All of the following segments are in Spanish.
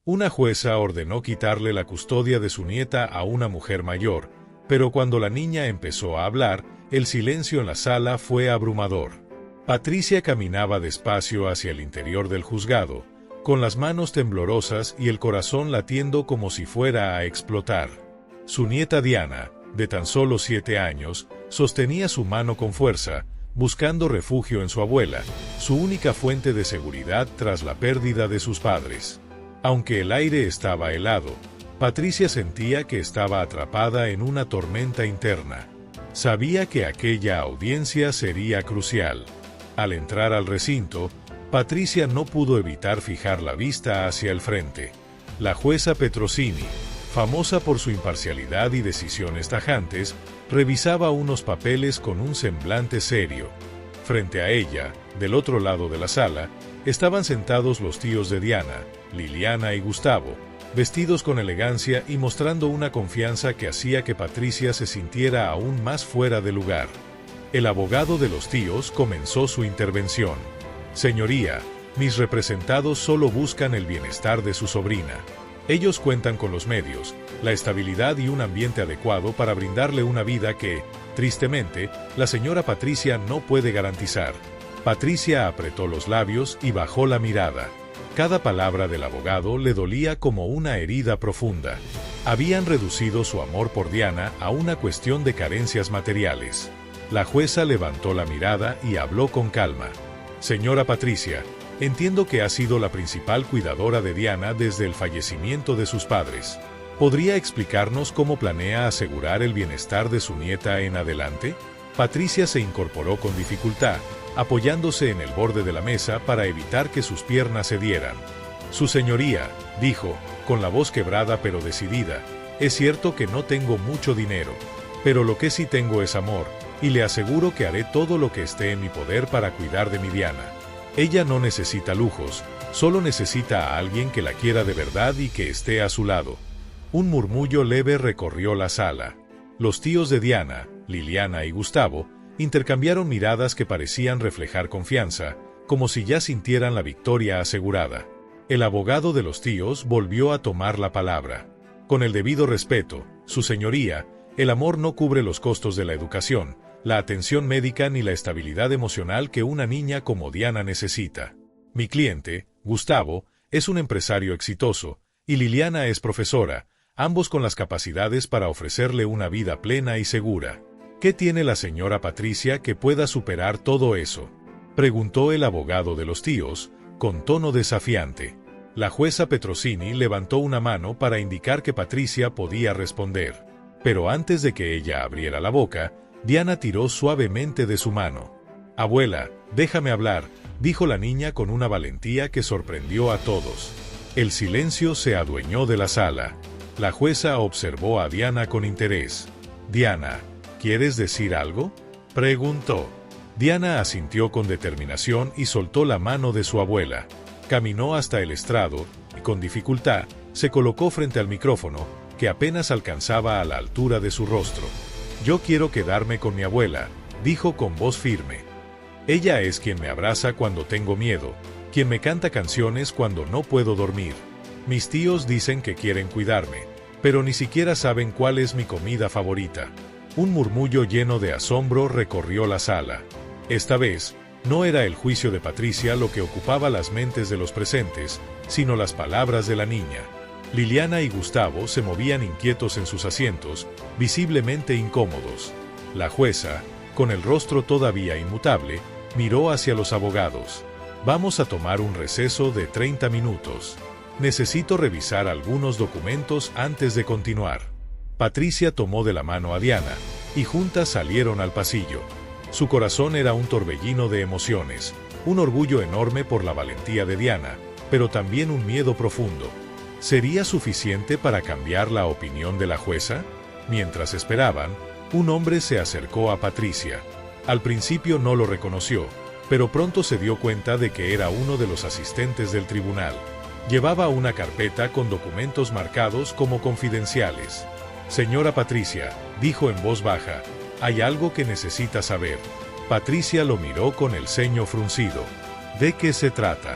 Una jueza ordenó quitarle la custodia de su nieta a una mujer mayor, pero cuando la niña empezó a hablar, el silencio en la sala fue abrumador. Patricia caminaba despacio hacia el interior del juzgado, con las manos temblorosas y el corazón latiendo como si fuera a explotar. Su nieta Diana, de tan solo 7 años, sostenía su mano con fuerza, buscando refugio en su abuela, su única fuente de seguridad tras la pérdida de sus padres. Aunque el aire estaba helado, Patricia sentía que estaba atrapada en una tormenta interna. Sabía que aquella audiencia sería crucial. Al entrar al recinto, Patricia no pudo evitar fijar la vista hacia el frente. La jueza Petrosini, famosa por su imparcialidad y decisiones tajantes, revisaba unos papeles con un semblante serio. Frente a ella, del otro lado de la sala, estaban sentados los tíos de Diana, Liliana y Gustavo, vestidos con elegancia y mostrando una confianza que hacía que Patricia se sintiera aún más fuera de lugar. El abogado de los tíos comenzó su intervención. Señoría, mis representados solo buscan el bienestar de su sobrina. Ellos cuentan con los medios, la estabilidad y un ambiente adecuado para brindarle una vida que, tristemente, la señora Patricia no puede garantizar. Patricia apretó los labios y bajó la mirada. Cada palabra del abogado le dolía como una herida profunda. Habían reducido su amor por Diana a una cuestión de carencias materiales. La jueza levantó la mirada y habló con calma. Señora Patricia, entiendo que ha sido la principal cuidadora de Diana desde el fallecimiento de sus padres. ¿Podría explicarnos cómo planea asegurar el bienestar de su nieta en adelante? Patricia se incorporó con dificultad, apoyándose en el borde de la mesa para evitar que sus piernas cedieran. Su señoría, dijo, con la voz quebrada pero decidida, es cierto que no tengo mucho dinero, pero lo que sí tengo es amor, y le aseguro que haré todo lo que esté en mi poder para cuidar de mi Diana. Ella no necesita lujos, solo necesita a alguien que la quiera de verdad y que esté a su lado. Un murmullo leve recorrió la sala. Los tíos de Diana, Liliana y Gustavo, intercambiaron miradas que parecían reflejar confianza, como si ya sintieran la victoria asegurada. El abogado de los tíos volvió a tomar la palabra. Con el debido respeto, su señoría, el amor no cubre los costos de la educación, la atención médica ni la estabilidad emocional que una niña como Diana necesita. Mi cliente, Gustavo, es un empresario exitoso, y Liliana es profesora, ambos con las capacidades para ofrecerle una vida plena y segura. ¿Qué tiene la señora Patricia que pueda superar todo eso?, preguntó el abogado de los tíos, con tono desafiante. La jueza Petrosini levantó una mano para indicar que Patricia podía responder. Pero antes de que ella abriera la boca, Diana tiró suavemente de su mano. «Abuela, déjame hablar», dijo la niña con una valentía que sorprendió a todos. El silencio se adueñó de la sala. La jueza observó a Diana con interés. «Diana, ¿quieres decir algo?», preguntó. Diana asintió con determinación y soltó la mano de su abuela. Caminó hasta el estrado y, con dificultad, se colocó frente al micrófono, que apenas alcanzaba a la altura de su rostro. «Yo quiero quedarme con mi abuela», dijo con voz firme. «Ella es quien me abraza cuando tengo miedo, quien me canta canciones cuando no puedo dormir. Mis tíos dicen que quieren cuidarme, pero ni siquiera saben cuál es mi comida favorita». Un murmullo lleno de asombro recorrió la sala. Esta vez, no era el juicio de Patricia lo que ocupaba las mentes de los presentes, sino las palabras de la niña. Liliana y Gustavo se movían inquietos en sus asientos, visiblemente incómodos. La jueza, con el rostro todavía inmutable, miró hacia los abogados. «Vamos a tomar un receso de 30 minutos. Necesito revisar algunos documentos antes de continuar». Patricia tomó de la mano a Diana, y juntas salieron al pasillo. Su corazón era un torbellino de emociones, un orgullo enorme por la valentía de Diana, pero también un miedo profundo. ¿Sería suficiente para cambiar la opinión de la jueza? Mientras esperaban, un hombre se acercó a Patricia. Al principio no lo reconoció, pero pronto se dio cuenta de que era uno de los asistentes del tribunal. Llevaba una carpeta con documentos marcados como confidenciales. «Señora Patricia», dijo en voz baja, «hay algo que necesita saber». Patricia lo miró con el ceño fruncido. «¿De qué se trata?».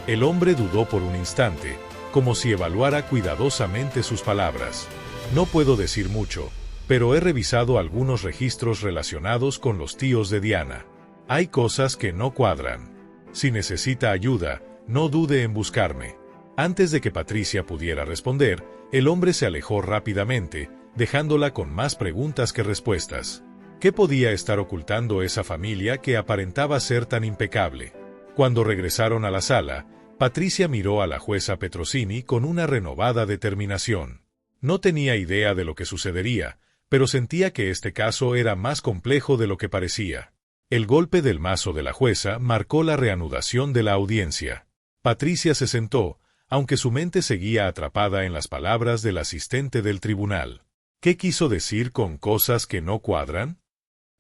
El hombre dudó por un instante, como si evaluara cuidadosamente sus palabras. No puedo decir mucho, pero he revisado algunos registros relacionados con los tíos de Diana. Hay cosas que no cuadran. Si necesita ayuda, no dude en buscarme. Antes de que Patricia pudiera responder, el hombre se alejó rápidamente, dejándola con más preguntas que respuestas. ¿Qué podía estar ocultando esa familia que aparentaba ser tan impecable? Cuando regresaron a la sala, Patricia miró a la jueza Petrosini con una renovada determinación. No tenía idea de lo que sucedería, pero sentía que este caso era más complejo de lo que parecía. El golpe del mazo de la jueza marcó la reanudación de la audiencia. Patricia se sentó, aunque su mente seguía atrapada en las palabras del asistente del tribunal. ¿Qué quiso decir con cosas que no cuadran?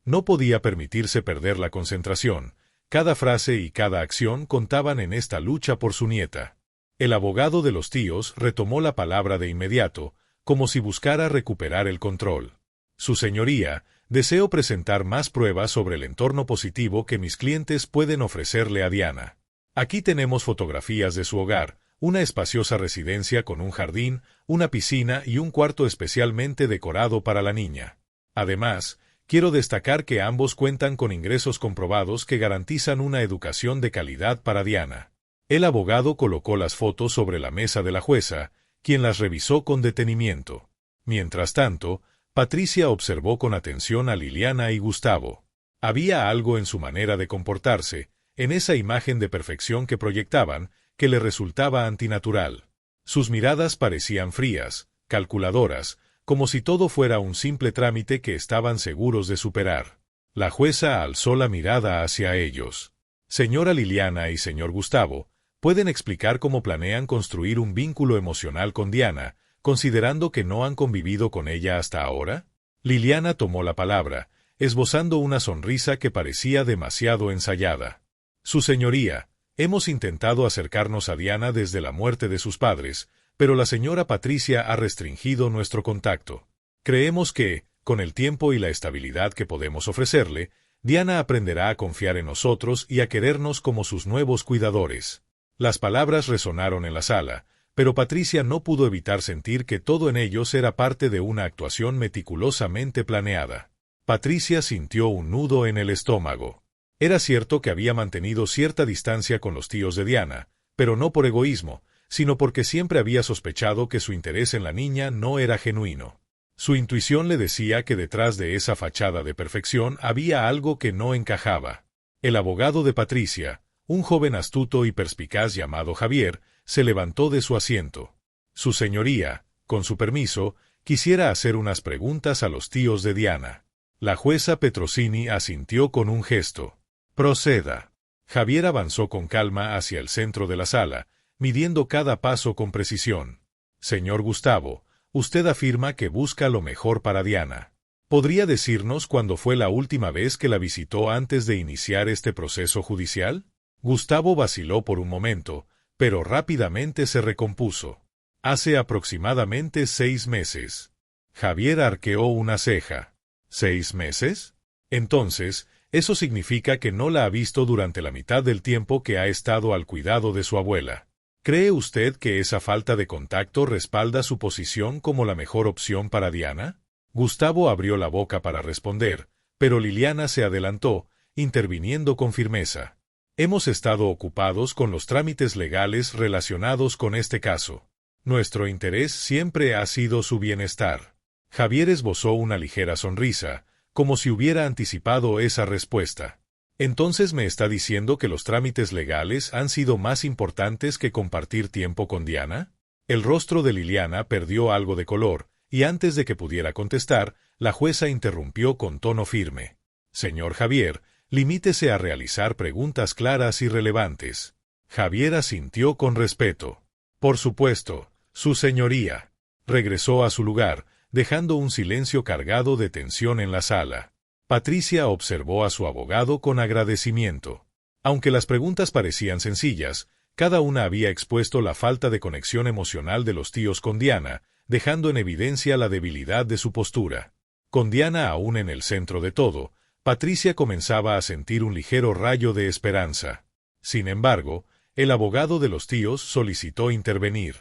No podía permitirse perder la concentración. Cada frase y cada acción contaban en esta lucha por su nieta. El abogado de los tíos retomó la palabra de inmediato, como si buscara recuperar el control. Su señoría, deseo presentar más pruebas sobre el entorno positivo que mis clientes pueden ofrecerle a Diana. Aquí tenemos fotografías de su hogar, una espaciosa residencia con un jardín, una piscina y un cuarto especialmente decorado para la niña. Además, quiero destacar que ambos cuentan con ingresos comprobados que garantizan una educación de calidad para Diana. El abogado colocó las fotos sobre la mesa de la jueza, quien las revisó con detenimiento. Mientras tanto, Patricia observó con atención a Liliana y Gustavo. Había algo en su manera de comportarse, en esa imagen de perfección que proyectaban, que le resultaba antinatural. Sus miradas parecían frías, calculadoras, como si todo fuera un simple trámite que estaban seguros de superar. La jueza alzó la mirada hacia ellos. Señora Liliana y señor Gustavo, ¿pueden explicar cómo planean construir un vínculo emocional con Diana, considerando que no han convivido con ella hasta ahora? Liliana tomó la palabra, esbozando una sonrisa que parecía demasiado ensayada. Su señoría, hemos intentado acercarnos a Diana desde la muerte de sus padres, pero la señora Patricia ha restringido nuestro contacto. Creemos que, con el tiempo y la estabilidad que podemos ofrecerle, Diana aprenderá a confiar en nosotros y a querernos como sus nuevos cuidadores. Las palabras resonaron en la sala, pero Patricia no pudo evitar sentir que todo en ellos era parte de una actuación meticulosamente planeada. Patricia sintió un nudo en el estómago. Era cierto que había mantenido cierta distancia con los tíos de Diana, pero no por egoísmo, sino porque siempre había sospechado que su interés en la niña no era genuino. Su intuición le decía que detrás de esa fachada de perfección había algo que no encajaba. El abogado de Patricia, un joven astuto y perspicaz llamado Javier, se levantó de su asiento. Su señoría, con su permiso, quisiera hacer unas preguntas a los tíos de Diana. La jueza Petrosini asintió con un gesto. Proceda. Javier avanzó con calma hacia el centro de la sala, midiendo cada paso con precisión. Señor Gustavo, usted afirma que busca lo mejor para Diana. ¿Podría decirnos cuándo fue la última vez que la visitó antes de iniciar este proceso judicial? Gustavo vaciló por un momento, pero rápidamente se recompuso. Hace aproximadamente 6 meses. Javier arqueó una ceja. ¿6 meses? Entonces, eso significa que no la ha visto durante la mitad del tiempo que ha estado al cuidado de su abuela. ¿Cree usted que esa falta de contacto respalda su posición como la mejor opción para Diana? Gustavo abrió la boca para responder, pero Liliana se adelantó, interviniendo con firmeza. Hemos estado ocupados con los trámites legales relacionados con este caso. Nuestro interés siempre ha sido su bienestar. Javier esbozó una ligera sonrisa, como si hubiera anticipado esa respuesta. ¿Entonces me está diciendo que los trámites legales han sido más importantes que compartir tiempo con Diana? El rostro de Liliana perdió algo de color, y antes de que pudiera contestar, la jueza interrumpió con tono firme. Señor Javier, limítese a realizar preguntas claras y relevantes. Javier asintió con respeto. Por supuesto, su señoría. Regresó a su lugar, dejando un silencio cargado de tensión en la sala. Patricia observó a su abogado con agradecimiento. Aunque las preguntas parecían sencillas, cada una había expuesto la falta de conexión emocional de los tíos con Diana, dejando en evidencia la debilidad de su postura. Con Diana aún en el centro de todo, Patricia comenzaba a sentir un ligero rayo de esperanza. Sin embargo, el abogado de los tíos solicitó intervenir.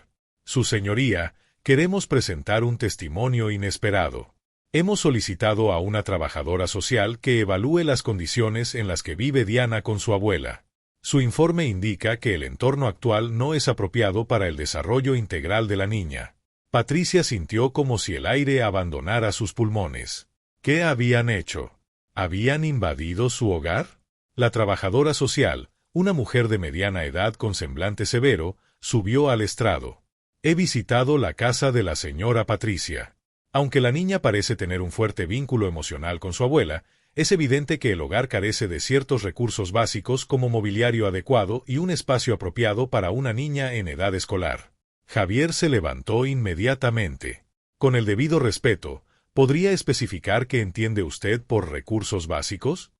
Su señoría, queremos presentar un testimonio inesperado. Hemos solicitado a una trabajadora social que evalúe las condiciones en las que vive Diana con su abuela. Su informe indica que el entorno actual no es apropiado para el desarrollo integral de la niña. Patricia sintió como si el aire abandonara sus pulmones. ¿Qué habían hecho? ¿Habían invadido su hogar? La trabajadora social, una mujer de mediana edad con semblante severo, subió al estrado. He visitado la casa de la señora Patricia. Aunque la niña parece tener un fuerte vínculo emocional con su abuela, es evidente que el hogar carece de ciertos recursos básicos como mobiliario adecuado y un espacio apropiado para una niña en edad escolar. Javier se levantó inmediatamente. Con el debido respeto, ¿podría especificar qué entiende usted por recursos básicos?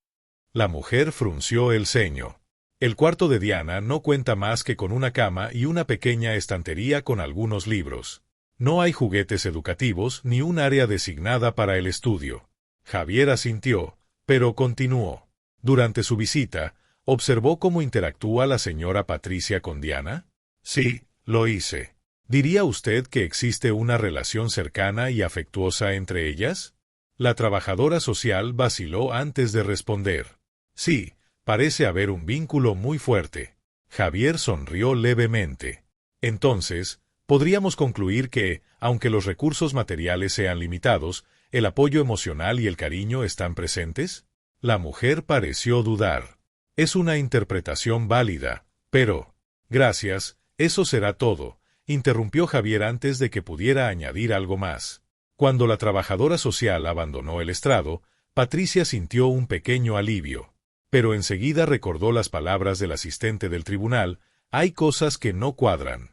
La mujer frunció el ceño. El cuarto de Diana no cuenta más que con una cama y una pequeña estantería con algunos libros. No hay juguetes educativos ni un área designada para el estudio. Javier asintió, pero continuó. Durante su visita, ¿observó cómo interactúa la señora Patricia con Diana? Sí, lo hice. ¿Diría usted que existe una relación cercana y afectuosa entre ellas? La trabajadora social vaciló antes de responder. Sí, parece haber un vínculo muy fuerte. Javier sonrió levemente. Entonces, podríamos concluir que, aunque los recursos materiales sean limitados, ¿el apoyo emocional y el cariño están presentes? La mujer pareció dudar. Es una interpretación válida, pero... Gracias, eso será todo, interrumpió Javier antes de que pudiera añadir algo más. Cuando la trabajadora social abandonó el estrado, Patricia sintió un pequeño alivio. Pero enseguida recordó las palabras del asistente del tribunal: hay cosas que no cuadran.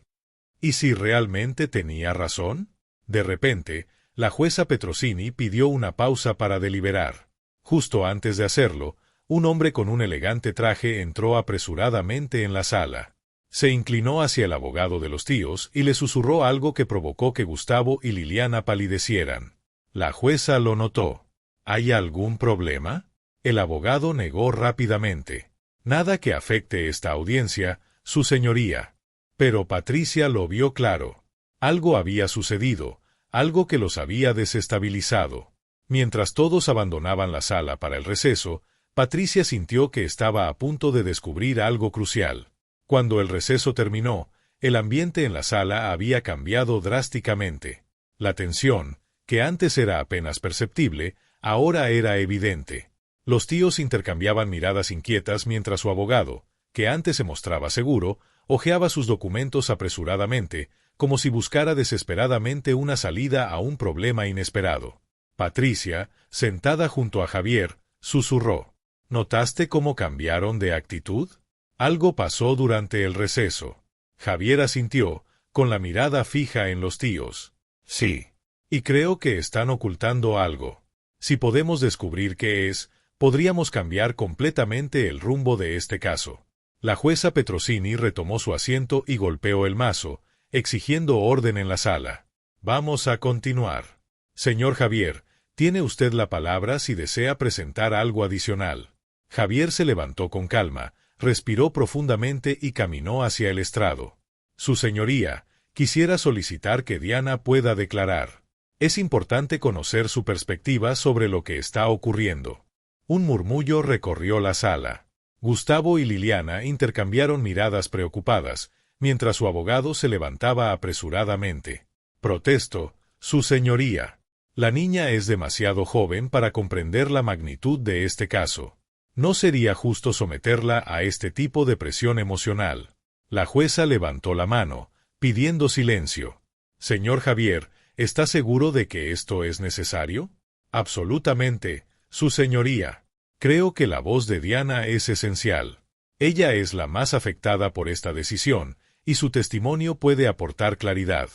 ¿Y si realmente tenía razón? De repente, la jueza Petrosini pidió una pausa para deliberar. Justo antes de hacerlo, un hombre con un elegante traje entró apresuradamente en la sala. Se inclinó hacia el abogado de los tíos y le susurró algo que provocó que Gustavo y Liliana palidecieran. La jueza lo notó. ¿Hay algún problema? El abogado negó rápidamente. Nada que afecte esta audiencia, su señoría. Pero Patricia lo vio claro. Algo había sucedido, algo que los había desestabilizado. Mientras todos abandonaban la sala para el receso, Patricia sintió que estaba a punto de descubrir algo crucial. Cuando el receso terminó, el ambiente en la sala había cambiado drásticamente. La tensión, que antes era apenas perceptible, ahora era evidente. Los tíos intercambiaban miradas inquietas mientras su abogado, que antes se mostraba seguro, hojeaba sus documentos apresuradamente, como si buscara desesperadamente una salida a un problema inesperado. Patricia, sentada junto a Javier, susurró. ¿Notaste cómo cambiaron de actitud? Algo pasó durante el receso. Javier asintió, con la mirada fija en los tíos. Sí. Y creo que están ocultando algo. Si podemos descubrir qué es, podríamos cambiar completamente el rumbo de este caso. La jueza Petrosini retomó su asiento y golpeó el mazo, exigiendo orden en la sala. Vamos a continuar. Señor Javier, tiene usted la palabra si desea presentar algo adicional. Javier se levantó con calma, respiró profundamente y caminó hacia el estrado. Su señoría, quisiera solicitar que Diana pueda declarar. Es importante conocer su perspectiva sobre lo que está ocurriendo. Un murmullo recorrió la sala. Gustavo y Liliana intercambiaron miradas preocupadas, mientras su abogado se levantaba apresuradamente. Protesto, su señoría. La niña es demasiado joven para comprender la magnitud de este caso. No sería justo someterla a este tipo de presión emocional. La jueza levantó la mano, pidiendo silencio. Señor Javier, ¿está seguro de que esto es necesario? Absolutamente, su señoría. Creo que la voz de Diana es esencial. Ella es la más afectada por esta decisión, y su testimonio puede aportar claridad.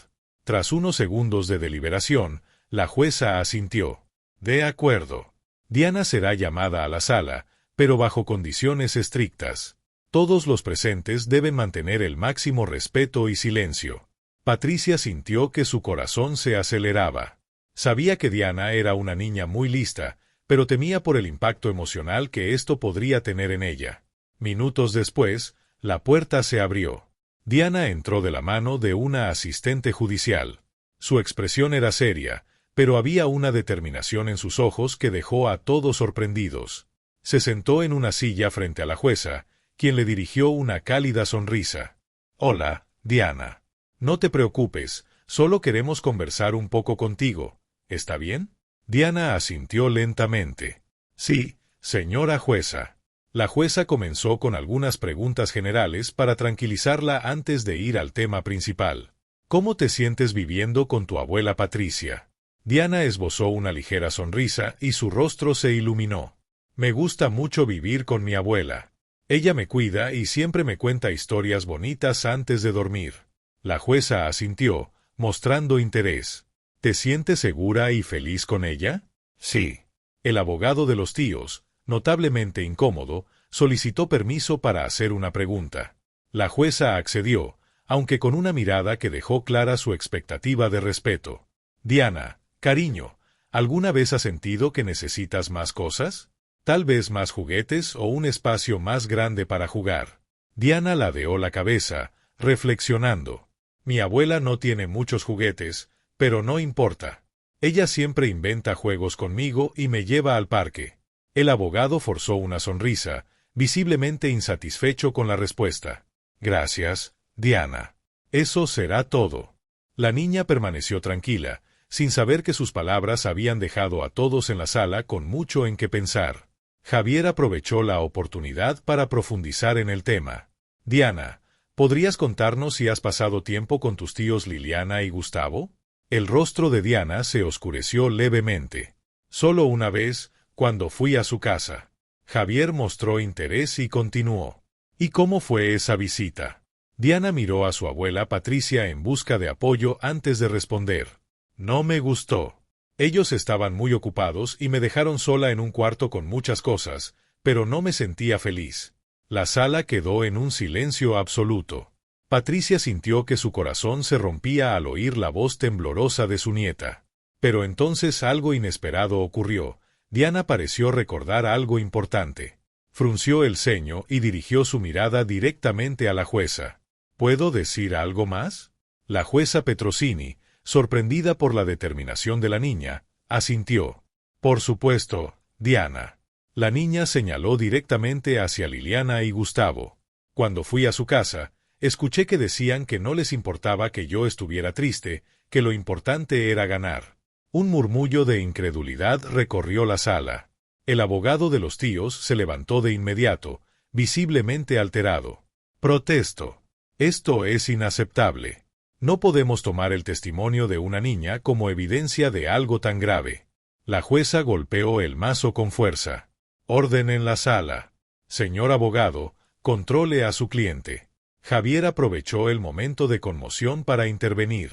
Tras unos segundos de deliberación, la jueza asintió. De acuerdo. Diana será llamada a la sala, pero bajo condiciones estrictas. Todos los presentes deben mantener el máximo respeto y silencio. Patricia sintió que su corazón se aceleraba. Sabía que Diana era una niña muy lista, pero temía por el impacto emocional que esto podría tener en ella. Minutos después, la puerta se abrió. Diana entró de la mano de una asistente judicial. Su expresión era seria, pero había una determinación en sus ojos que dejó a todos sorprendidos. Se sentó en una silla frente a la jueza, quien le dirigió una cálida sonrisa. «Hola, Diana. No te preocupes, solo queremos conversar un poco contigo. ¿Está bien?» Diana asintió lentamente. «Sí, señora jueza». La jueza comenzó con algunas preguntas generales para tranquilizarla antes de ir al tema principal. «¿Cómo te sientes viviendo con tu abuela Patricia?» Diana esbozó una ligera sonrisa y su rostro se iluminó. «Me gusta mucho vivir con mi abuela. Ella me cuida y siempre me cuenta historias bonitas antes de dormir». La jueza asintió, mostrando interés. «¿Te sientes segura y feliz con ella?» «Sí». El abogado de los tíos, notablemente incómodo, solicitó permiso para hacer una pregunta. La jueza accedió, aunque con una mirada que dejó clara su expectativa de respeto. «Diana, cariño, ¿alguna vez has sentido que necesitas más cosas? Tal vez más juguetes o un espacio más grande para jugar». Diana ladeó la cabeza, reflexionando. «Mi abuela no tiene muchos juguetes, pero no importa. Ella siempre inventa juegos conmigo y me lleva al parque». El abogado forzó una sonrisa, visiblemente insatisfecho con la respuesta. «Gracias, Diana. Eso será todo». La niña permaneció tranquila, sin saber que sus palabras habían dejado a todos en la sala con mucho en qué pensar. Javier aprovechó la oportunidad para profundizar en el tema. «Diana, ¿podrías contarnos si has pasado tiempo con tus tíos Liliana y Gustavo?» El rostro de Diana se oscureció levemente. «Solo una vez, cuando fui a su casa». Javier mostró interés y continuó. «¿Y cómo fue esa visita?» Diana miró a su abuela Patricia en busca de apoyo antes de responder. «No me gustó. Ellos estaban muy ocupados y me dejaron sola en un cuarto con muchas cosas, pero no me sentía feliz». La sala quedó en un silencio absoluto. Patricia sintió que su corazón se rompía al oír la voz temblorosa de su nieta. Pero entonces algo inesperado ocurrió. Diana pareció recordar algo importante. Frunció el ceño y dirigió su mirada directamente a la jueza. «¿Puedo decir algo más?» La jueza Petrosini, sorprendida por la determinación de la niña, asintió. «Por supuesto, Diana». La niña señaló directamente hacia Liliana y Gustavo. «Cuando fui a su casa, escuché que decían que no les importaba que yo estuviera triste, que lo importante era ganar». Un murmullo de incredulidad recorrió la sala. El abogado de los tíos se levantó de inmediato, visiblemente alterado. «Protesto. Esto es inaceptable. No podemos tomar el testimonio de una niña como evidencia de algo tan grave». La jueza golpeó el mazo con fuerza. «Orden en la sala. Señor abogado, controle a su cliente». Javier aprovechó el momento de conmoción para intervenir.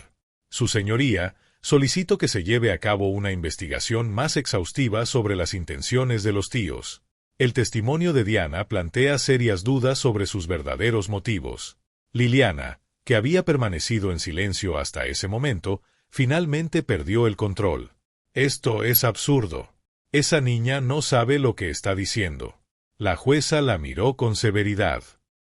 «Su señoría, solicito que se lleve a cabo una investigación más exhaustiva sobre las intenciones de los tíos. El testimonio de Diana plantea serias dudas sobre sus verdaderos motivos». Liliana, que había permanecido en silencio hasta ese momento, finalmente perdió el control. «Esto es absurdo. Esa niña no sabe lo que está diciendo». La jueza la miró con severidad.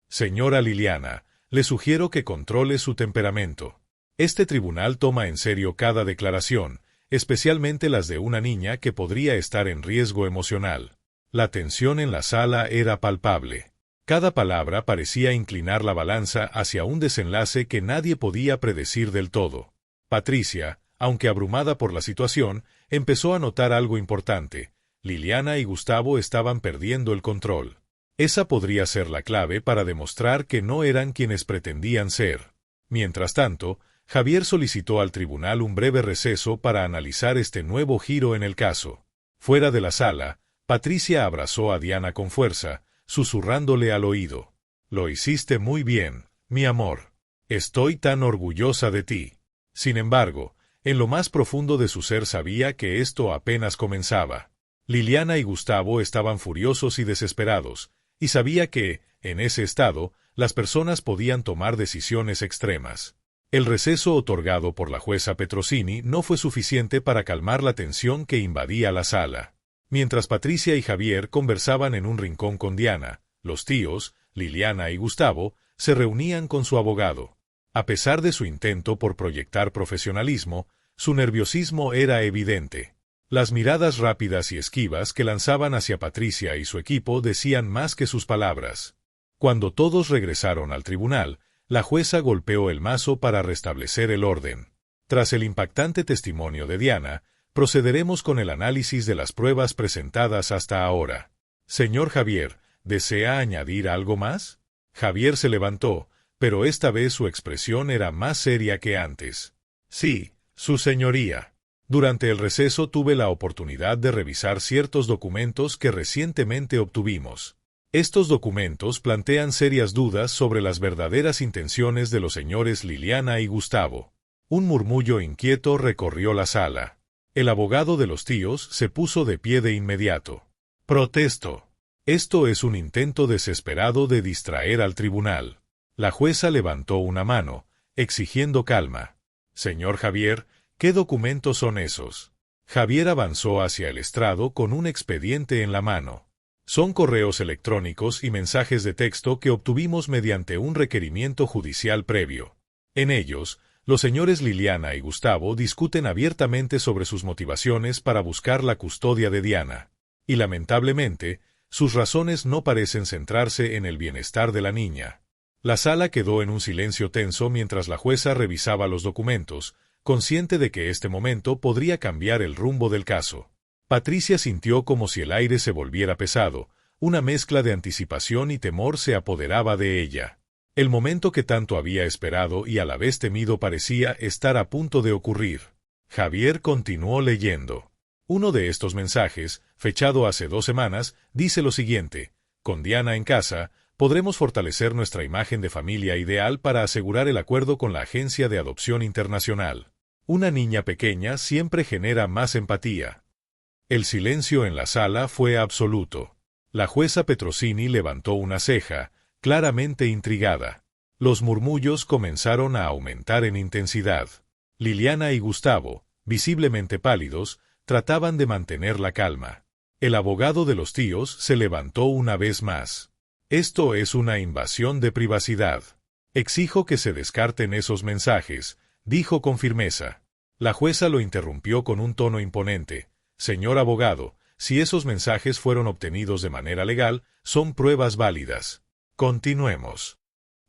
«Señora Liliana, le sugiero que controle su temperamento. Este tribunal toma en serio cada declaración, especialmente las de una niña que podría estar en riesgo emocional». La tensión en la sala era palpable. Cada palabra parecía inclinar la balanza hacia un desenlace que nadie podía predecir del todo. Patricia, aunque abrumada por la situación, empezó a notar algo importante. Liliana y Gustavo estaban perdiendo el control. Esa podría ser la clave para demostrar que no eran quienes pretendían ser. Mientras tanto, Javier solicitó al tribunal un breve receso para analizar este nuevo giro en el caso. Fuera de la sala, Patricia abrazó a Diana con fuerza, susurrándole al oído. «Lo hiciste muy bien, mi amor. Estoy tan orgullosa de ti». Sin embargo, en lo más profundo de su ser sabía que esto apenas comenzaba. Liliana y Gustavo estaban furiosos y desesperados, y sabía que, en ese estado, las personas podían tomar decisiones extremas. El receso otorgado por la jueza Petrosini no fue suficiente para calmar la tensión que invadía la sala. Mientras Patricia y Javier conversaban en un rincón con Diana, los tíos, Liliana y Gustavo, se reunían con su abogado. A pesar de su intento por proyectar profesionalismo, su nerviosismo era evidente. Las miradas rápidas y esquivas que lanzaban hacia Patricia y su equipo decían más que sus palabras. Cuando todos regresaron al tribunal, la jueza golpeó el mazo para restablecer el orden. Tras el impactante testimonio de Diana, procederemos con el análisis de las pruebas presentadas hasta ahora. Señor Javier, ¿desea añadir algo más? Javier se levantó, pero esta vez su expresión era más seria que antes. Sí, su señoría. Durante el receso tuve la oportunidad de revisar ciertos documentos que recientemente obtuvimos. Estos documentos plantean serias dudas sobre las verdaderas intenciones de los señores Liliana y Gustavo. Un murmullo inquieto recorrió la sala. El abogado de los tíos se puso de pie de inmediato. Protesto. Esto es un intento desesperado de distraer al tribunal. La jueza levantó una mano, exigiendo calma. Señor Javier, ¿qué documentos son esos? Javier avanzó hacia el estrado con un expediente en la mano. Son correos electrónicos y mensajes de texto que obtuvimos mediante un requerimiento judicial previo. En ellos, los señores Liliana y Gustavo discuten abiertamente sobre sus motivaciones para buscar la custodia de Diana. Y lamentablemente, sus razones no parecen centrarse en el bienestar de la niña. La sala quedó en un silencio tenso mientras la jueza revisaba los documentos, consciente de que este momento podría cambiar el rumbo del caso. Patricia sintió como si el aire se volviera pesado, una mezcla de anticipación y temor se apoderaba de ella. El momento que tanto había esperado y a la vez temido parecía estar a punto de ocurrir. Javier continuó leyendo. Uno de estos mensajes, fechado hace 2 semanas, dice lo siguiente: con Diana en casa, podremos fortalecer nuestra imagen de familia ideal para asegurar el acuerdo con la Agencia de Adopción Internacional. Una niña pequeña siempre genera más empatía. El silencio en la sala fue absoluto. La jueza Petrosini levantó una ceja, claramente intrigada. Los murmullos comenzaron a aumentar en intensidad. Liliana y Gustavo, visiblemente pálidos, trataban de mantener la calma. El abogado de los tíos se levantó una vez más. Esto es una invasión de privacidad. Exijo que se descarten esos mensajes, dijo con firmeza. La jueza lo interrumpió con un tono imponente. Señor abogado, si esos mensajes fueron obtenidos de manera legal, son pruebas válidas. Continuemos.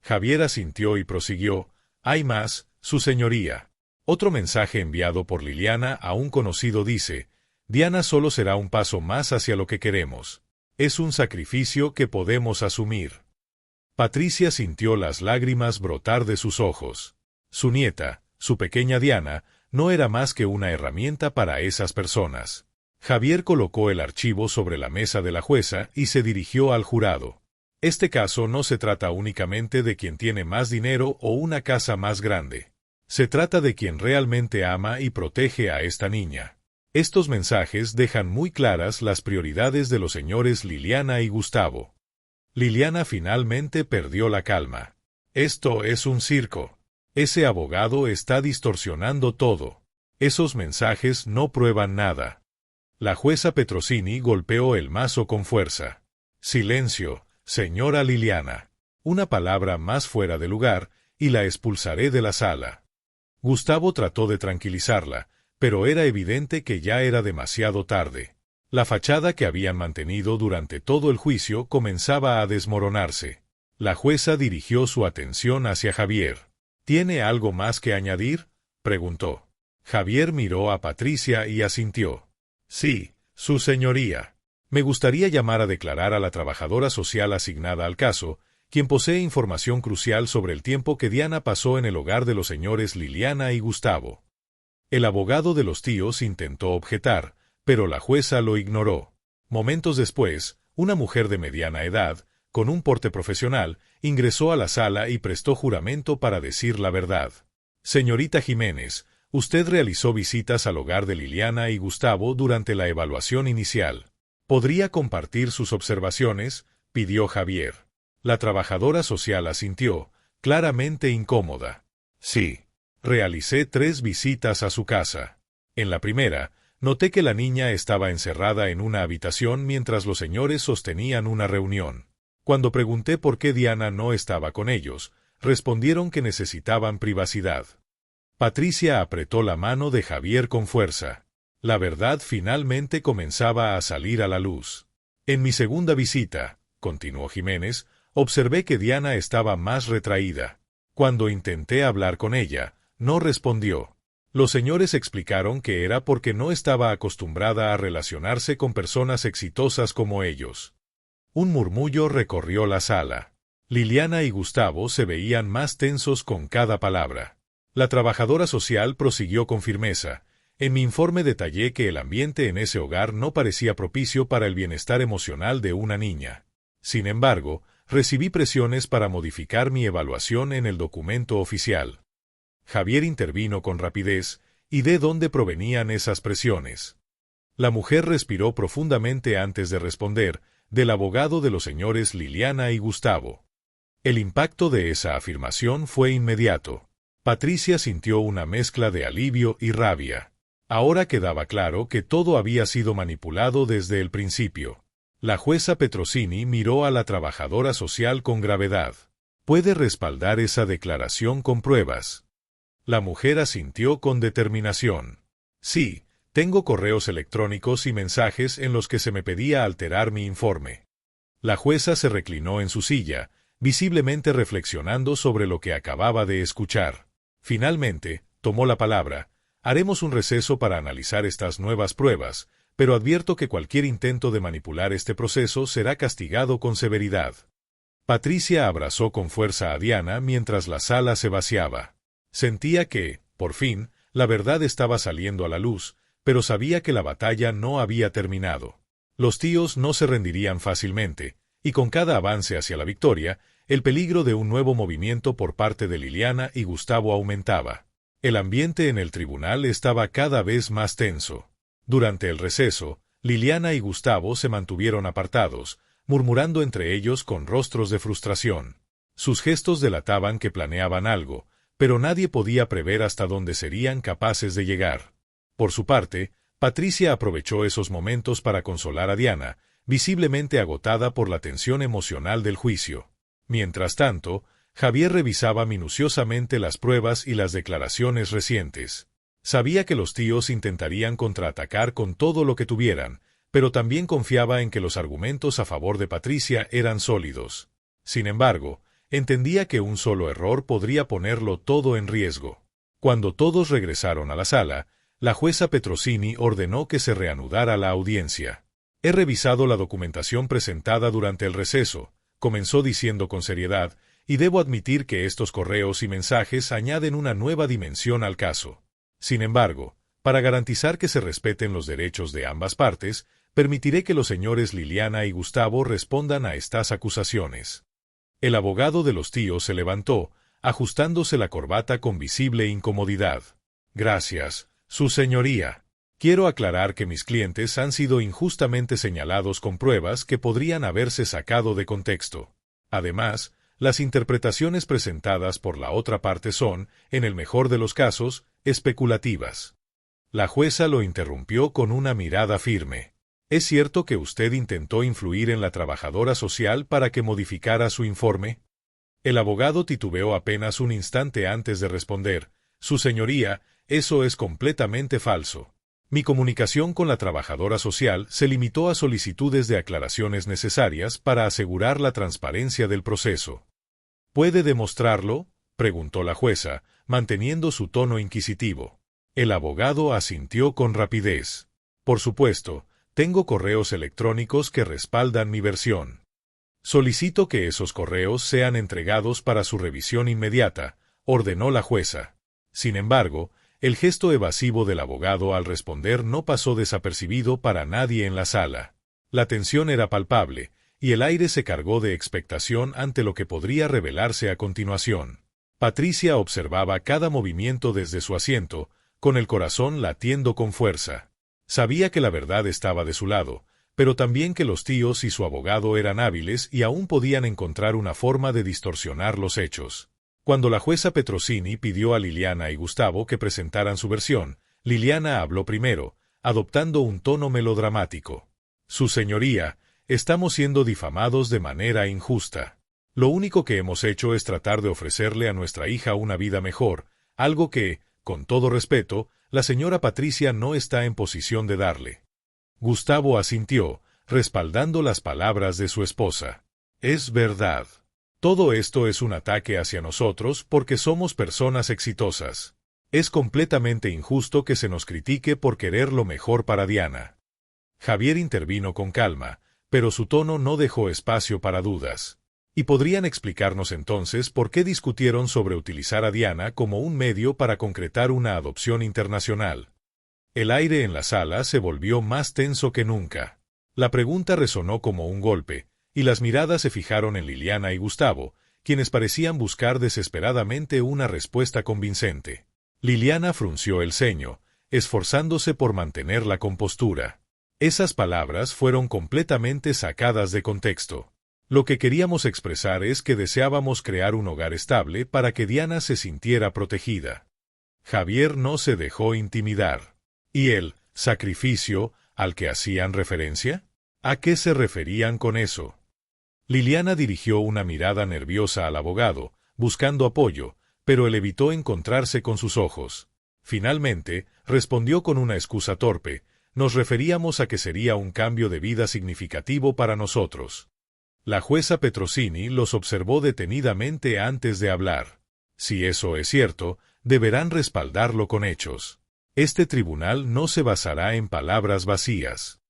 Javier asintió y prosiguió. Hay más, su señoría. Otro mensaje enviado por Liliana a un conocido dice: Diana solo será un paso más hacia lo que queremos. Es un sacrificio que podemos asumir. Patricia sintió las lágrimas brotar de sus ojos. Su nieta, su pequeña Diana, no era más que una herramienta para esas personas. Javier colocó el archivo sobre la mesa de la jueza y se dirigió al jurado. Este caso no se trata únicamente de quien tiene más dinero o una casa más grande. Se trata de quien realmente ama y protege a esta niña. Estos mensajes dejan muy claras las prioridades de los señores Liliana y Gustavo. Liliana finalmente perdió la calma. Esto es un circo. Ese abogado está distorsionando todo. Esos mensajes no prueban nada. La jueza Petrosini golpeó el mazo con fuerza. Silencio, señora Liliana. Una palabra más fuera de lugar, y la expulsaré de la sala. Gustavo trató de tranquilizarla, pero era evidente que ya era demasiado tarde. La fachada que habían mantenido durante todo el juicio comenzaba a desmoronarse. La jueza dirigió su atención hacia Javier. ¿Tiene algo más que añadir?, preguntó. Javier miró a Patricia y asintió. Sí, su señoría. Me gustaría llamar a declarar a la trabajadora social asignada al caso, quien posee información crucial sobre el tiempo que Diana pasó en el hogar de los señores Liliana y Gustavo. El abogado de los tíos intentó objetar, pero la jueza lo ignoró. Momentos después, una mujer de mediana edad, con un porte profesional, ingresó a la sala y prestó juramento para decir la verdad. Señorita Jiménez, usted realizó visitas al hogar de Liliana y Gustavo durante la evaluación inicial. ¿Podría compartir sus observaciones?, pidió Javier. La trabajadora social asintió, claramente incómoda. Sí. Realicé 3 visitas a su casa. En la primera, noté que la niña estaba encerrada en una habitación mientras los señores sostenían una reunión. Cuando pregunté por qué Diana no estaba con ellos, respondieron que necesitaban privacidad. Patricia apretó la mano de Javier con fuerza. La verdad finalmente comenzaba a salir a la luz. En mi segunda visita, continuó Jiménez, observé que Diana estaba más retraída. Cuando intenté hablar con ella, no respondió. Los señores explicaron que era porque no estaba acostumbrada a relacionarse con personas exitosas como ellos. Un murmullo recorrió la sala. Liliana y Gustavo se veían más tensos con cada palabra. La trabajadora social prosiguió con firmeza. En mi informe detallé que el ambiente en ese hogar no parecía propicio para el bienestar emocional de una niña. Sin embargo, recibí presiones para modificar mi evaluación en el documento oficial. Javier intervino con rapidez. ¿Y de dónde provenían esas presiones? La mujer respiró profundamente antes de responder, del abogado de los señores Liliana y Gustavo. El impacto de esa afirmación fue inmediato. Patricia sintió una mezcla de alivio y rabia. Ahora quedaba claro que todo había sido manipulado desde el principio. La jueza Petrosini miró a la trabajadora social con gravedad. ¿Puede respaldar esa declaración con pruebas? La mujer asintió con determinación. Sí, tengo correos electrónicos y mensajes en los que se me pedía alterar mi informe. La jueza se reclinó en su silla, visiblemente reflexionando sobre lo que acababa de escuchar. Finalmente, tomó la palabra. Haremos un receso para analizar estas nuevas pruebas, pero advierto que cualquier intento de manipular este proceso será castigado con severidad. Patricia abrazó con fuerza a Diana mientras la sala se vaciaba. Sentía que, por fin, la verdad estaba saliendo a la luz, pero sabía que la batalla no había terminado. Los tíos no se rendirían fácilmente, y con cada avance hacia la victoria, el peligro de un nuevo movimiento por parte de Liliana y Gustavo aumentaba. El ambiente en el tribunal estaba cada vez más tenso. Durante el receso, Liliana y Gustavo se mantuvieron apartados, murmurando entre ellos con rostros de frustración. Sus gestos delataban que planeaban algo, pero nadie podía prever hasta dónde serían capaces de llegar. Por su parte, Patricia aprovechó esos momentos para consolar a Diana, visiblemente agotada por la tensión emocional del juicio. Mientras tanto, Javier revisaba minuciosamente las pruebas y las declaraciones recientes. Sabía que los tíos intentarían contraatacar con todo lo que tuvieran, pero también confiaba en que los argumentos a favor de Patricia eran sólidos. Sin embargo, entendía que un solo error podría ponerlo todo en riesgo. Cuando todos regresaron a la sala, la jueza Petrosini ordenó que se reanudara la audiencia. He revisado la documentación presentada durante el receso, comenzó diciendo con seriedad, y debo admitir que estos correos y mensajes añaden una nueva dimensión al caso. Sin embargo, para garantizar que se respeten los derechos de ambas partes, permitiré que los señores Liliana y Gustavo respondan a estas acusaciones. El abogado de los tíos se levantó, ajustándose la corbata con visible incomodidad. Gracias, su señoría. Quiero aclarar que mis clientes han sido injustamente señalados con pruebas que podrían haberse sacado de contexto. Además, las interpretaciones presentadas por la otra parte son, en el mejor de los casos, especulativas. La jueza lo interrumpió con una mirada firme. ¿Es cierto que usted intentó influir en la trabajadora social para que modificara su informe? El abogado titubeó apenas un instante antes de responder. Su señoría, eso es completamente falso. Mi comunicación con la trabajadora social se limitó a solicitudes de aclaraciones necesarias para asegurar la transparencia del proceso. ¿Puede demostrarlo?, preguntó la jueza, manteniendo su tono inquisitivo. El abogado asintió con rapidez. Por supuesto, tengo correos electrónicos que respaldan mi versión. Solicito que esos correos sean entregados para su revisión inmediata, ordenó la jueza. Sin embargo, el gesto evasivo del abogado al responder no pasó desapercibido para nadie en la sala. La tensión era palpable, y el aire se cargó de expectación ante lo que podría revelarse a continuación. Patricia observaba cada movimiento desde su asiento, con el corazón latiendo con fuerza. Sabía que la verdad estaba de su lado, pero también que los tíos y su abogado eran hábiles y aún podían encontrar una forma de distorsionar los hechos. Cuando la jueza Petrosini pidió a Liliana y Gustavo que presentaran su versión, Liliana habló primero, adoptando un tono melodramático. Su señoría, estamos siendo difamados de manera injusta. Lo único que hemos hecho es tratar de ofrecerle a nuestra hija una vida mejor, algo que, con todo respeto, la señora Patricia no está en posición de darle. Gustavo asintió, respaldando las palabras de su esposa. Es verdad. Todo esto es un ataque hacia nosotros porque somos personas exitosas. Es completamente injusto que se nos critique por querer lo mejor para Diana. Javier intervino con calma, pero su tono no dejó espacio para dudas. ¿Y podrían explicarnos entonces por qué discutieron sobre utilizar a Diana como un medio para concretar una adopción internacional? El aire en la sala se volvió más tenso que nunca. La pregunta resonó como un golpe, y las miradas se fijaron en Liliana y Gustavo, quienes parecían buscar desesperadamente una respuesta convincente. Liliana frunció el ceño, esforzándose por mantener la compostura. Esas palabras fueron completamente sacadas de contexto. Lo que queríamos expresar es que deseábamos crear un hogar estable para que Diana se sintiera protegida. Javier no se dejó intimidar. ¿Y el sacrificio al que hacían referencia? ¿A qué se referían con eso? Liliana dirigió una mirada nerviosa al abogado, buscando apoyo, pero él evitó encontrarse con sus ojos. Finalmente, respondió con una excusa torpe: nos referíamos a que sería un cambio de vida significativo para nosotros. La jueza Petrosini los observó detenidamente antes de hablar. Si eso es cierto, deberán respaldarlo con hechos. Este tribunal no se basará en palabras vacías.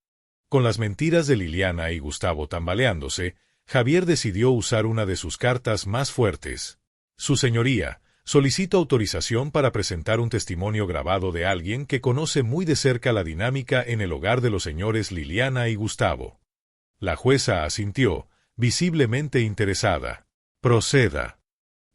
Con las mentiras de Liliana y Gustavo tambaleándose, Javier decidió usar una de sus cartas más fuertes. Su señoría, solicito autorización para presentar un testimonio grabado de alguien que conoce muy de cerca la dinámica en el hogar de los señores Liliana y Gustavo. La jueza asintió, visiblemente interesada. Proceda.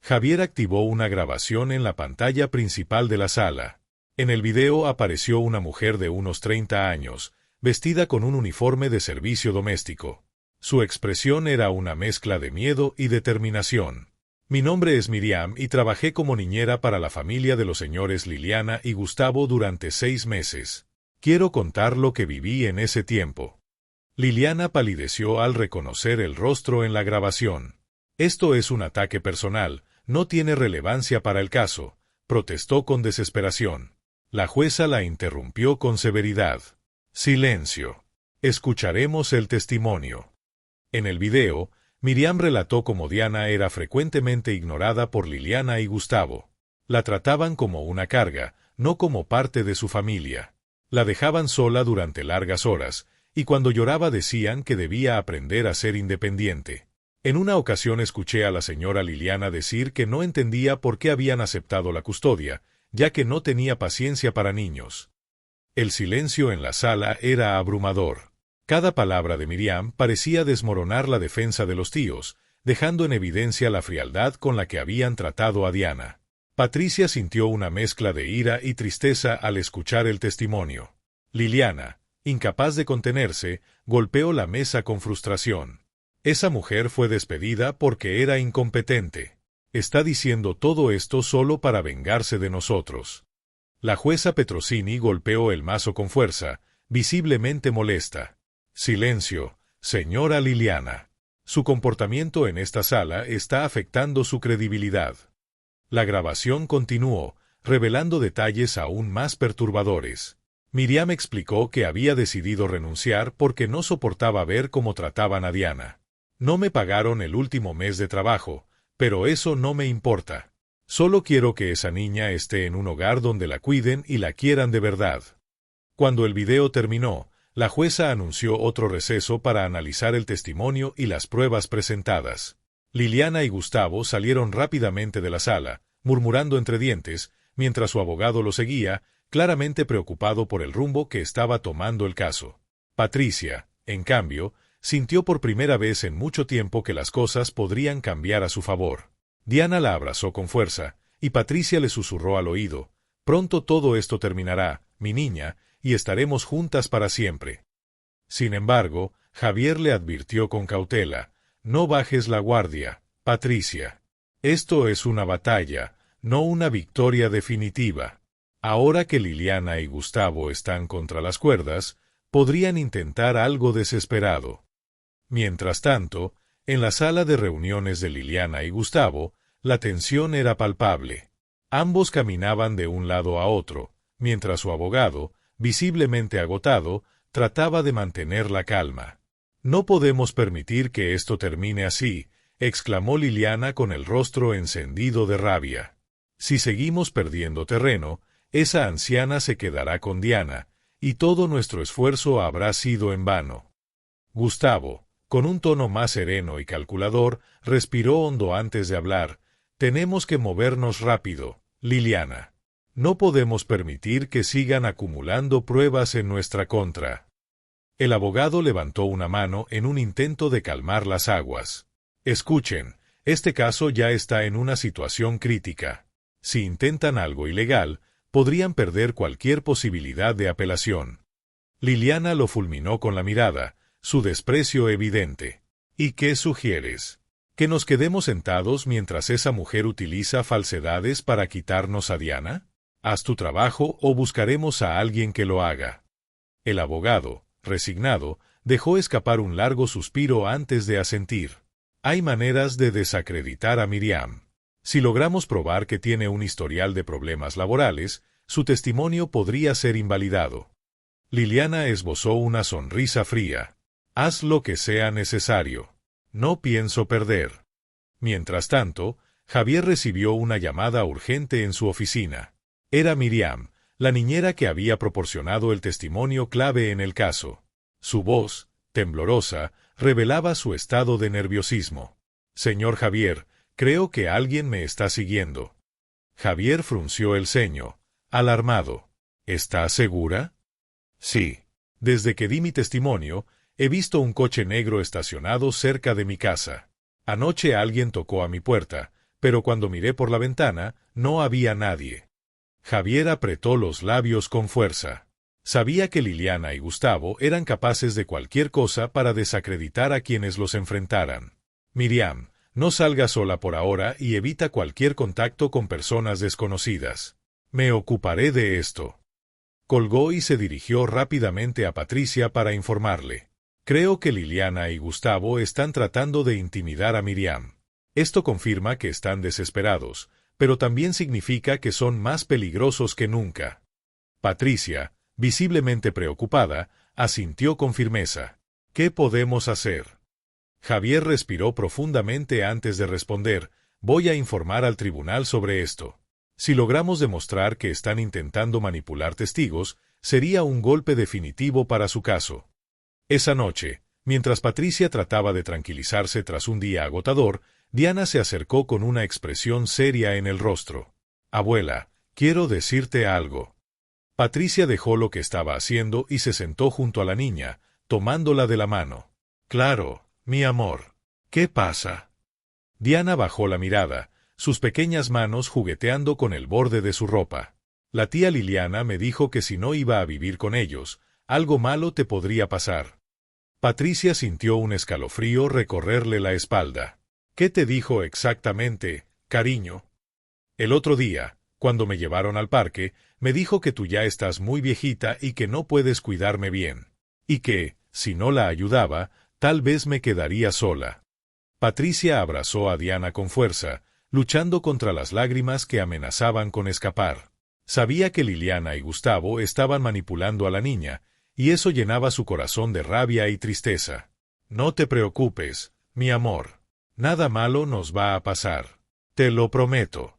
Javier activó una grabación en la pantalla principal de la sala. En el video apareció una mujer de unos 30 años, vestida con un uniforme de servicio doméstico. Su expresión era una mezcla de miedo y determinación. Mi nombre es Miriam y trabajé como niñera para la familia de los señores Liliana y Gustavo durante 6 meses. Quiero contar lo que viví en ese tiempo. Liliana palideció al reconocer el rostro en la grabación. Esto es un ataque personal, no tiene relevancia para el caso, protestó con desesperación. La jueza la interrumpió con severidad. Silencio. Escucharemos el testimonio. En el video, Miriam relató cómo Diana era frecuentemente ignorada por Liliana y Gustavo. La trataban como una carga, no como parte de su familia. La dejaban sola durante largas horas, y cuando lloraba decían que debía aprender a ser independiente. En una ocasión escuché a la señora Liliana decir que no entendía por qué habían aceptado la custodia, ya que no tenía paciencia para niños. El silencio en la sala era abrumador. Cada palabra de Miriam parecía desmoronar la defensa de los tíos, dejando en evidencia la frialdad con la que habían tratado a Diana. Patricia sintió una mezcla de ira y tristeza al escuchar el testimonio. Liliana, incapaz de contenerse, golpeó la mesa con frustración. Esa mujer fue despedida porque era incompetente. Está diciendo todo esto solo para vengarse de nosotros. La jueza Petrosini golpeó el mazo con fuerza, visiblemente molesta. Silencio, señora Liliana. Su comportamiento en esta sala está afectando su credibilidad. La grabación continuó, revelando detalles aún más perturbadores. Miriam explicó que había decidido renunciar porque no soportaba ver cómo trataban a Diana. No me pagaron el último mes de trabajo, pero eso no me importa. Solo quiero que esa niña esté en un hogar donde la cuiden y la quieran de verdad. Cuando el video terminó, la jueza anunció otro receso para analizar el testimonio y las pruebas presentadas. Liliana y Gustavo salieron rápidamente de la sala, murmurando entre dientes, mientras su abogado lo seguía, claramente preocupado por el rumbo que estaba tomando el caso. Patricia, en cambio, sintió por primera vez en mucho tiempo que las cosas podrían cambiar a su favor. Diana la abrazó con fuerza, y Patricia le susurró al oído: «Pronto todo esto terminará, mi niña, y estaremos juntas para siempre». Sin embargo, Javier le advirtió con cautela: «No bajes la guardia, Patricia. Esto es una batalla, no una victoria definitiva. Ahora que Liliana y Gustavo están contra las cuerdas, podrían intentar algo desesperado». Mientras tanto, en la sala de reuniones de Liliana y Gustavo, la tensión era palpable. Ambos caminaban de un lado a otro, mientras su abogado, visiblemente agotado, trataba de mantener la calma. «No podemos permitir que esto termine así», exclamó Liliana con el rostro encendido de rabia. «Si seguimos perdiendo terreno, esa anciana se quedará con Diana, y todo nuestro esfuerzo habrá sido en vano». Gustavo, con un tono más sereno y calculador, respiró hondo antes de hablar. «Tenemos que movernos rápido, Liliana. No podemos permitir que sigan acumulando pruebas en nuestra contra». El abogado levantó una mano en un intento de calmar las aguas. «Escuchen, este caso ya está en una situación crítica. Si intentan algo ilegal, podrían perder cualquier posibilidad de apelación». Liliana lo fulminó con la mirada, su desprecio evidente. «¿Y qué sugieres? ¿Que nos quedemos sentados mientras esa mujer utiliza falsedades para quitarnos a Diana? Haz tu trabajo o buscaremos a alguien que lo haga». El abogado, resignado, dejó escapar un largo suspiro antes de asentir. «Hay maneras de desacreditar a Miriam. Si logramos probar que tiene un historial de problemas laborales, su testimonio podría ser invalidado». Liliana esbozó una sonrisa fría. «Haz lo que sea necesario. No pienso perder». Mientras tanto, Javier recibió una llamada urgente en su oficina. Era Miriam, la niñera que había proporcionado el testimonio clave en el caso. Su voz, temblorosa, revelaba su estado de nerviosismo. «Señor Javier, creo que alguien me está siguiendo». Javier frunció el ceño, alarmado. «¿Está segura?» «Sí. Desde que di mi testimonio, he visto un coche negro estacionado cerca de mi casa. Anoche alguien tocó a mi puerta, pero cuando miré por la ventana, no había nadie». Javier apretó los labios con fuerza. Sabía que Liliana y Gustavo eran capaces de cualquier cosa para desacreditar a quienes los enfrentaran. «Miriam, no salga sola por ahora y evita cualquier contacto con personas desconocidas. Me ocuparé de esto». Colgó y se dirigió rápidamente a Patricia para informarle. «Creo que Liliana y Gustavo están tratando de intimidar a Miriam. Esto confirma que están desesperados, pero también significa que son más peligrosos que nunca». Patricia, visiblemente preocupada, asintió con firmeza. «¿Qué podemos hacer?» Javier respiró profundamente antes de responder. «Voy a informar al tribunal sobre esto. Si logramos demostrar que están intentando manipular testigos, sería un golpe definitivo para su caso». Esa noche, mientras Patricia trataba de tranquilizarse tras un día agotador, Diana se acercó con una expresión seria en el rostro. «Abuela, quiero decirte algo». Patricia dejó lo que estaba haciendo y se sentó junto a la niña, tomándola de la mano. «Claro, mi amor. ¿Qué pasa?» Diana bajó la mirada, sus pequeñas manos jugueteando con el borde de su ropa. «La tía Liliana me dijo que si no iba a vivir con ellos, algo malo te podría pasar». Patricia sintió un escalofrío recorrerle la espalda. «¿Qué te dijo exactamente, cariño?» «El otro día, cuando me llevaron al parque, me dijo que tú ya estás muy viejita y que no puedes cuidarme bien. Y que, si no la ayudaba, tal vez me quedaría sola». Patricia abrazó a Diana con fuerza, luchando contra las lágrimas que amenazaban con escapar. Sabía que Liliana y Gustavo estaban manipulando a la niña, y eso llenaba su corazón de rabia y tristeza. «No te preocupes, mi amor. Nada malo nos va a pasar. Te lo prometo».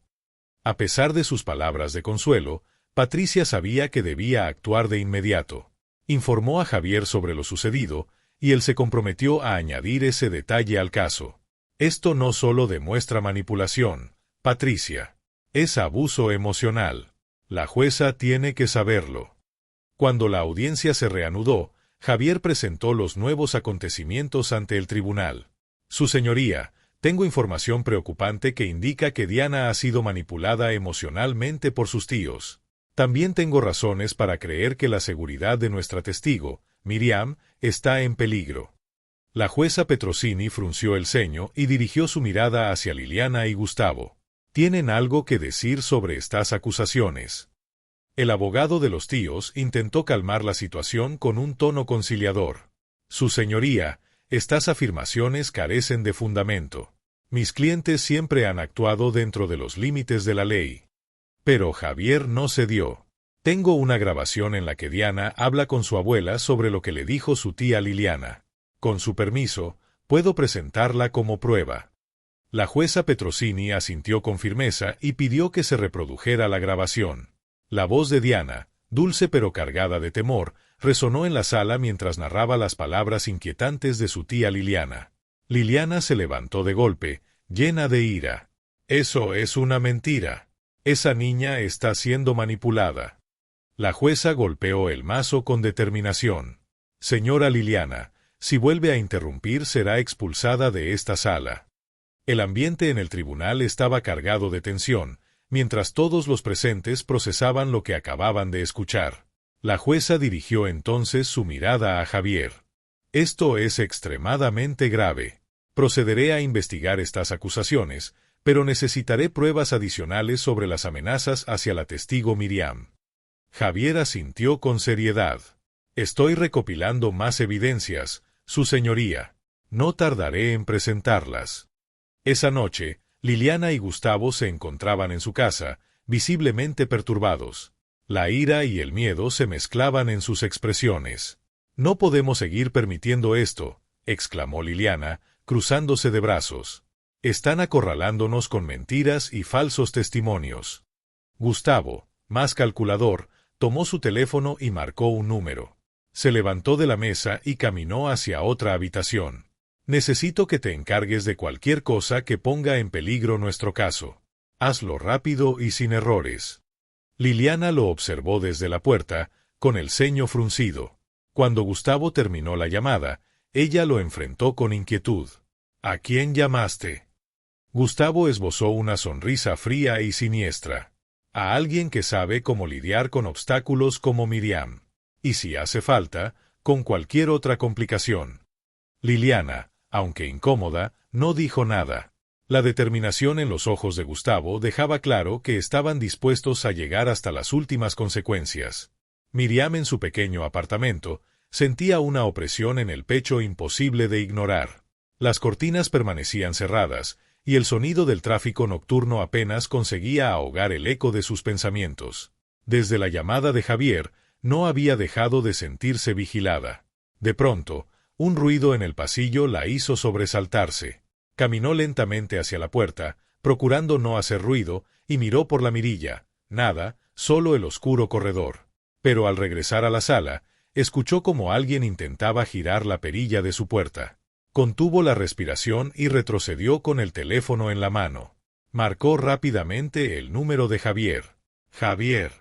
A pesar de sus palabras de consuelo, Patricia sabía que debía actuar de inmediato. Informó a Javier sobre lo sucedido, y él se comprometió a añadir ese detalle al caso. «Esto no solo demuestra manipulación, Patricia. Es abuso emocional. La jueza tiene que saberlo». Cuando la audiencia se reanudó, Javier presentó los nuevos acontecimientos ante el tribunal. «Su señoría, tengo información preocupante que indica que Diana ha sido manipulada emocionalmente por sus tíos. También tengo razones para creer que la seguridad de nuestra testigo, Miriam, está en peligro». La jueza Petrosini frunció el ceño y dirigió su mirada hacia Liliana y Gustavo. «¿Tienen algo que decir sobre estas acusaciones?» El abogado de los tíos intentó calmar la situación con un tono conciliador. «Su señoría, Estas afirmaciones carecen de fundamento. Mis clientes siempre han actuado dentro de los límites de la ley. Pero Javier no cedió. Tengo una grabación en la que Diana habla con su abuela sobre lo que le dijo su tía Liliana. Con su permiso, puedo presentarla como prueba. La jueza Petrosini asintió con firmeza y pidió que se reprodujera la grabación. La voz de Diana, dulce pero cargada de temor, resonó en la sala mientras narraba las palabras inquietantes de su tía Liliana. Liliana se levantó de golpe, llena de ira. Eso es una mentira. Esa niña está siendo manipulada. La jueza golpeó el mazo con determinación. Señora Liliana, si vuelve a interrumpir será expulsada de esta sala. El ambiente en el tribunal estaba cargado de tensión, mientras todos los presentes procesaban lo que acababan de escuchar. La jueza dirigió entonces su mirada a Javier. Esto es extremadamente grave. Procederé a investigar estas acusaciones, pero necesitaré pruebas adicionales sobre las amenazas hacia la testigo Miriam. Javier asintió con seriedad. Estoy recopilando más evidencias, su señoría. No tardaré en presentarlas. Esa noche, Liliana y Gustavo se encontraban en su casa, visiblemente perturbados. La ira y el miedo se mezclaban en sus expresiones. No podemos seguir permitiendo esto, exclamó Liliana, cruzándose de brazos. Están acorralándonos con mentiras y falsos testimonios. Gustavo, más calculador, tomó su teléfono y marcó un número. Se levantó de la mesa y caminó hacia otra habitación. Necesito que te encargues de cualquier cosa que ponga en peligro nuestro caso. Hazlo rápido y sin errores. Liliana lo observó desde la puerta, con el ceño fruncido. Cuando Gustavo terminó la llamada, ella lo enfrentó con inquietud. ¿A quién llamaste? Gustavo esbozó una sonrisa fría y siniestra. A alguien que sabe cómo lidiar con obstáculos como Miriam. Y si hace falta, con cualquier otra complicación. Liliana, aunque incómoda, no dijo nada. La determinación en los ojos de Gustavo dejaba claro que estaban dispuestos a llegar hasta las últimas consecuencias. Miriam en su pequeño apartamento sentía una opresión en el pecho imposible de ignorar. Las cortinas permanecían cerradas, y el sonido del tráfico nocturno apenas conseguía ahogar el eco de sus pensamientos. Desde la llamada de Javier, no había dejado de sentirse vigilada. De pronto, un ruido en el pasillo la hizo sobresaltarse. Caminó lentamente hacia la puerta, procurando no hacer ruido, y miró por la mirilla. Nada, solo el oscuro corredor. Pero al regresar a la sala, escuchó como alguien intentaba girar la perilla de su puerta. Contuvo la respiración y retrocedió con el teléfono en la mano. Marcó rápidamente el número de Javier. Javier.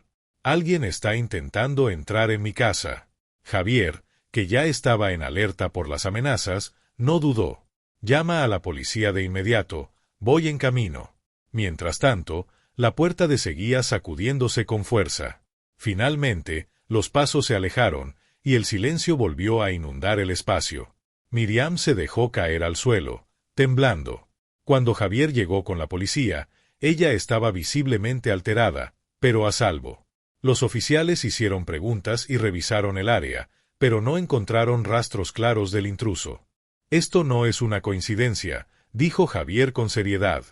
Alguien está intentando entrar en mi casa. Javier, que ya estaba en alerta por las amenazas, no dudó. Llama a la policía de inmediato, voy en camino. Mientras tanto, la puerta seguía sacudiéndose con fuerza. Finalmente, los pasos se alejaron, y el silencio volvió a inundar el espacio. Miriam se dejó caer al suelo, temblando. Cuando Javier llegó con la policía, ella estaba visiblemente alterada, pero a salvo. Los oficiales hicieron preguntas y revisaron el área, pero no encontraron rastros claros del intruso. Esto no es una coincidencia, dijo Javier con seriedad.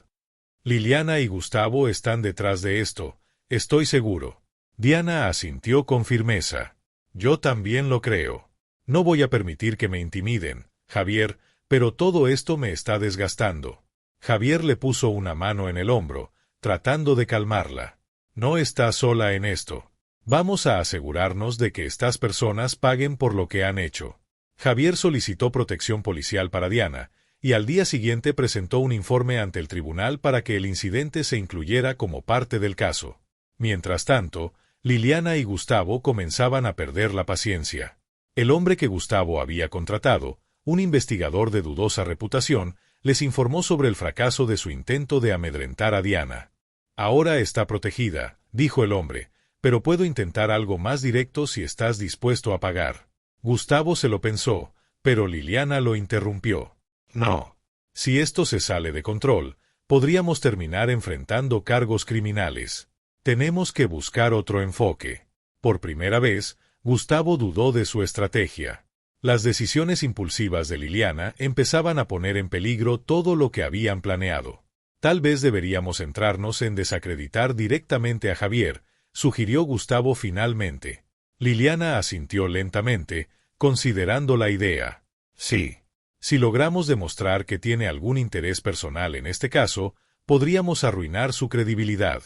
Liliana y Gustavo están detrás de esto, estoy seguro. Diana asintió con firmeza. Yo también lo creo. No voy a permitir que me intimiden, Javier, pero todo esto me está desgastando. Javier le puso una mano en el hombro, tratando de calmarla. No estás sola en esto. Vamos a asegurarnos de que estas personas paguen por lo que han hecho. Javier solicitó protección policial para Diana, y al día siguiente presentó un informe ante el tribunal para que el incidente se incluyera como parte del caso. Mientras tanto, Liliana y Gustavo comenzaban a perder la paciencia. El hombre que Gustavo había contratado, un investigador de dudosa reputación, les informó sobre el fracaso de su intento de amedrentar a Diana. Ahora está protegida, dijo el hombre, pero puedo intentar algo más directo si estás dispuesto a pagar. Gustavo se lo pensó, pero Liliana lo interrumpió. No. Si esto se sale de control, podríamos terminar enfrentando cargos criminales. Tenemos que buscar otro enfoque. Por primera vez, Gustavo dudó de su estrategia. Las decisiones impulsivas de Liliana empezaban a poner en peligro todo lo que habían planeado. Tal vez deberíamos centrarnos en desacreditar directamente a Javier, sugirió Gustavo finalmente. Liliana asintió lentamente, considerando la idea. Sí. Si logramos demostrar que tiene algún interés personal en este caso, podríamos arruinar su credibilidad.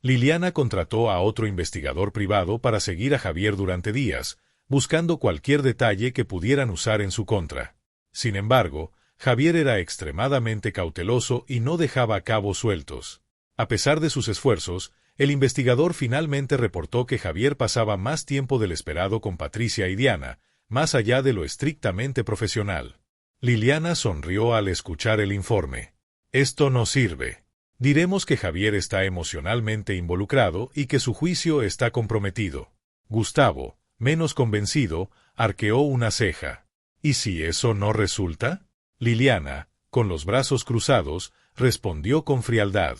Liliana contrató a otro investigador privado para seguir a Javier durante días, buscando cualquier detalle que pudieran usar en su contra. Sin embargo, Javier era extremadamente cauteloso y no dejaba cabos sueltos. A pesar de sus esfuerzos, el investigador finalmente reportó que Javier pasaba más tiempo del esperado con Patricia y Diana, más allá de lo estrictamente profesional. Liliana sonrió al escuchar el informe. Esto no sirve. Diremos que Javier está emocionalmente involucrado y que su juicio está comprometido. Gustavo, menos convencido, arqueó una ceja. ¿Y si eso no resulta? Liliana, con los brazos cruzados, respondió con frialdad.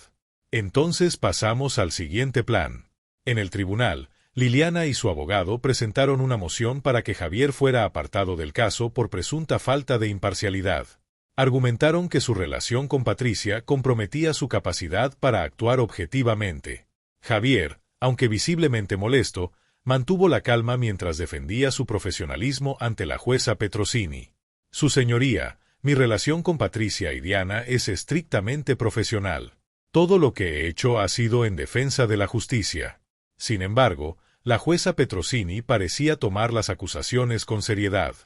Entonces pasamos al siguiente plan. En el tribunal, Liliana y su abogado presentaron una moción para que Javier fuera apartado del caso por presunta falta de imparcialidad. Argumentaron que su relación con Patricia comprometía su capacidad para actuar objetivamente. Javier, aunque visiblemente molesto, mantuvo la calma mientras defendía su profesionalismo ante la jueza Petrosini. Su señoría, mi relación con Patricia y Diana es estrictamente profesional. Todo lo que he hecho ha sido en defensa de la justicia. Sin embargo, la jueza Petrosini parecía tomar las acusaciones con seriedad.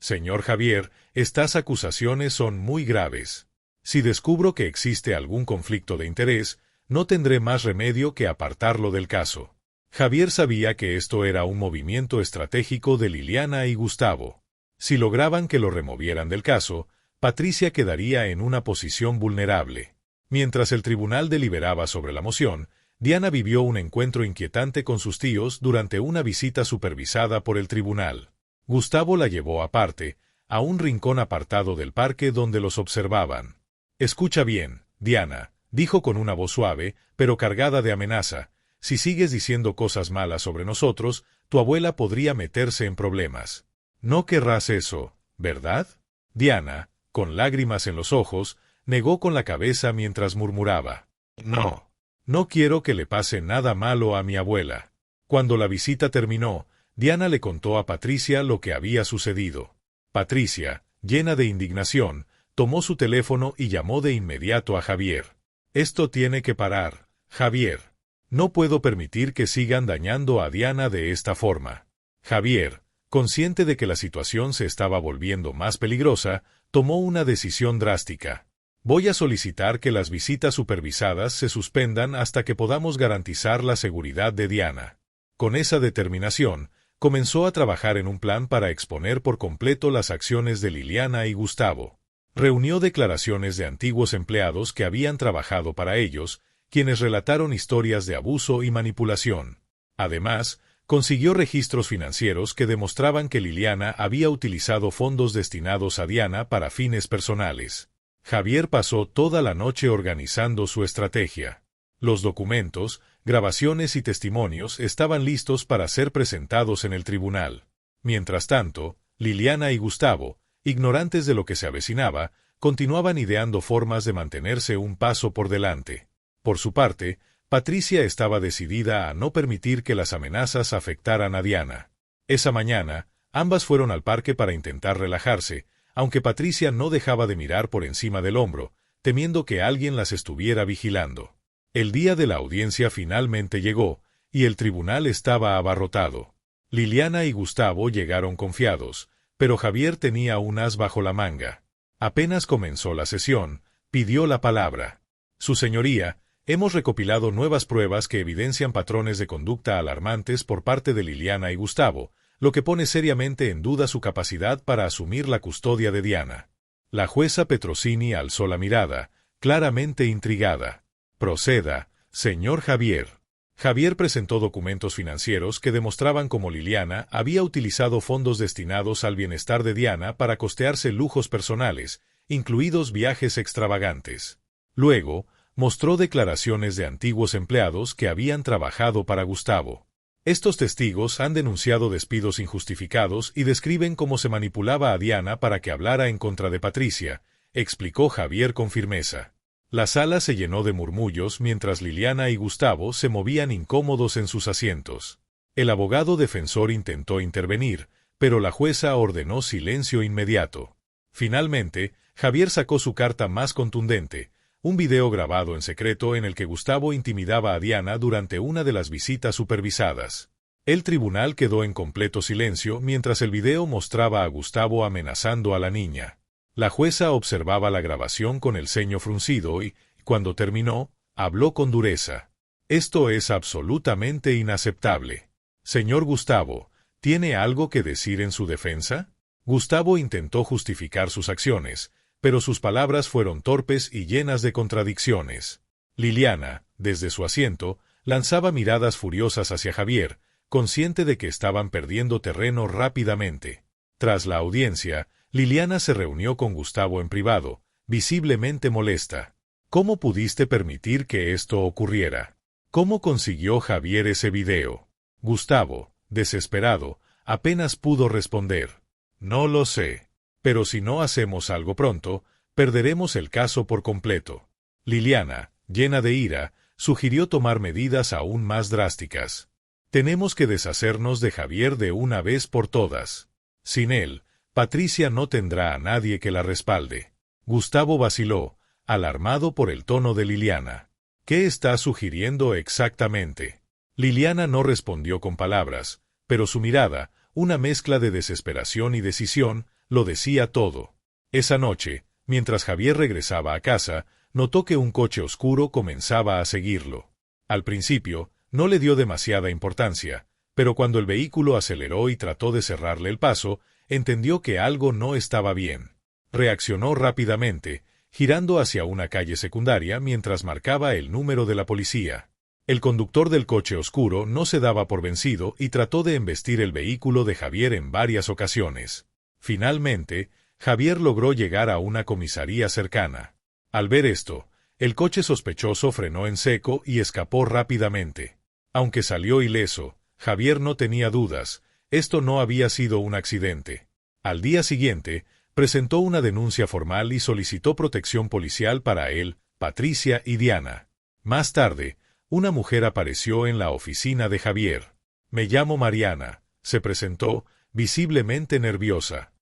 Señor Javier, estas acusaciones son muy graves. Si descubro que existe algún conflicto de interés, no tendré más remedio que apartarlo del caso. Javier sabía que esto era un movimiento estratégico de Liliana y Gustavo. Si lograban que lo removieran del caso, Patricia quedaría en una posición vulnerable. Mientras el tribunal deliberaba sobre la moción, Diana vivió un encuentro inquietante con sus tíos durante una visita supervisada por el tribunal. Gustavo la llevó aparte, a un rincón apartado del parque donde los observaban. «Escucha bien, Diana», dijo con una voz suave, pero cargada de amenaza. «Si sigues diciendo cosas malas sobre nosotros, tu abuela podría meterse en problemas. No querrás eso, ¿verdad?» Diana, con lágrimas en los ojos, negó con la cabeza mientras murmuraba. «No. No quiero que le pase nada malo a mi abuela». Cuando la visita terminó, Diana le contó a Patricia lo que había sucedido. Patricia, llena de indignación, tomó su teléfono y llamó de inmediato a Javier. «Esto tiene que parar, Javier. No puedo permitir que sigan dañando a Diana de esta forma». Javier, consciente de que la situación se estaba volviendo más peligrosa, tomó una decisión drástica. «Voy a solicitar que las visitas supervisadas se suspendan hasta que podamos garantizar la seguridad de Diana». Con esa determinación, comenzó a trabajar en un plan para exponer por completo las acciones de Liliana y Gustavo. Reunió declaraciones de antiguos empleados que habían trabajado para ellos, quienes relataron historias de abuso y manipulación. Además, consiguió registros financieros que demostraban que Liliana había utilizado fondos destinados a Diana para fines personales. Javier pasó toda la noche organizando su estrategia. Los documentos, grabaciones y testimonios estaban listos para ser presentados en el tribunal. Mientras tanto, Liliana y Gustavo, ignorantes de lo que se avecinaba, continuaban ideando formas de mantenerse un paso por delante. Por su parte, Patricia estaba decidida a no permitir que las amenazas afectaran a Diana. Esa mañana, ambas fueron al parque para intentar relajarse, aunque Patricia no dejaba de mirar por encima del hombro, temiendo que alguien las estuviera vigilando. El día de la audiencia finalmente llegó, y el tribunal estaba abarrotado. Liliana y Gustavo llegaron confiados, pero Javier tenía un as bajo la manga. Apenas comenzó la sesión, pidió la palabra. «Su señoría, hemos recopilado nuevas pruebas que evidencian patrones de conducta alarmantes por parte de Liliana y Gustavo, lo que pone seriamente en duda su capacidad para asumir la custodia de Diana». La jueza Petrosini alzó la mirada, claramente intrigada. «Proceda, señor Javier». Javier presentó documentos financieros que demostraban cómo Liliana había utilizado fondos destinados al bienestar de Diana para costearse lujos personales, incluidos viajes extravagantes. Luego, mostró declaraciones de antiguos empleados que habían trabajado para Gustavo. Estos testigos han denunciado despidos injustificados y describen cómo se manipulaba a Diana para que hablara en contra de Patricia, explicó Javier con firmeza. La sala se llenó de murmullos mientras Liliana y Gustavo se movían incómodos en sus asientos. El abogado defensor intentó intervenir, pero la jueza ordenó silencio inmediato. Finalmente, Javier sacó su carta más contundente, un video grabado en secreto en el que Gustavo intimidaba a Diana durante una de las visitas supervisadas. El tribunal quedó en completo silencio mientras el video mostraba a Gustavo amenazando a la niña. La jueza observaba la grabación con el ceño fruncido y, cuando terminó, habló con dureza. «Esto es absolutamente inaceptable. Señor Gustavo, ¿tiene algo que decir en su defensa?» Gustavo intentó justificar sus acciones, pero sus palabras fueron torpes y llenas de contradicciones. Liliana, desde su asiento, lanzaba miradas furiosas hacia Javier, consciente de que estaban perdiendo terreno rápidamente. Tras la audiencia, Liliana se reunió con Gustavo en privado, visiblemente molesta. «¿Cómo pudiste permitir que esto ocurriera? ¿Cómo consiguió Javier ese video?» Gustavo, desesperado, apenas pudo responder. «No lo sé. Pero si no hacemos algo pronto, perderemos el caso por completo». Liliana, llena de ira, sugirió tomar medidas aún más drásticas. «Tenemos que deshacernos de Javier de una vez por todas. Sin él, Patricia no tendrá a nadie que la respalde». Gustavo vaciló, alarmado por el tono de Liliana. «¿Qué está sugiriendo exactamente?» Liliana no respondió con palabras, pero su mirada, una mezcla de desesperación y decisión, lo decía todo. Esa noche, mientras Javier regresaba a casa, notó que un coche oscuro comenzaba a seguirlo. Al principio, no le dio demasiada importancia, pero cuando el vehículo aceleró y trató de cerrarle el paso, entendió que algo no estaba bien. Reaccionó rápidamente, girando hacia una calle secundaria mientras marcaba el número de la policía. El conductor del coche oscuro no se daba por vencido y trató de embestir el vehículo de Javier en varias ocasiones. Finalmente, Javier logró llegar a una comisaría cercana. Al ver esto, el coche sospechoso frenó en seco y escapó rápidamente. Aunque salió ileso, Javier no tenía dudas, esto no había sido un accidente. Al día siguiente, presentó una denuncia formal y solicitó protección policial para él, Patricia y Diana. Más tarde, una mujer apareció en la oficina de Javier. «Me llamo Mariana», se presentó, visiblemente nerviosa.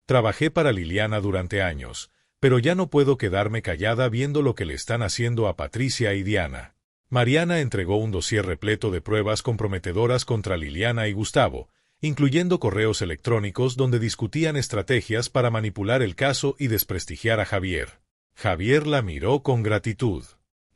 «Trabajé para Liliana durante años, pero ya no puedo quedarme callada viendo lo que le están haciendo a Patricia y Diana». Mariana entregó un dossier repleto de pruebas comprometedoras contra Liliana y Gustavo, incluyendo correos electrónicos donde discutían estrategias para manipular el caso y desprestigiar a Javier. Javier la miró con gratitud.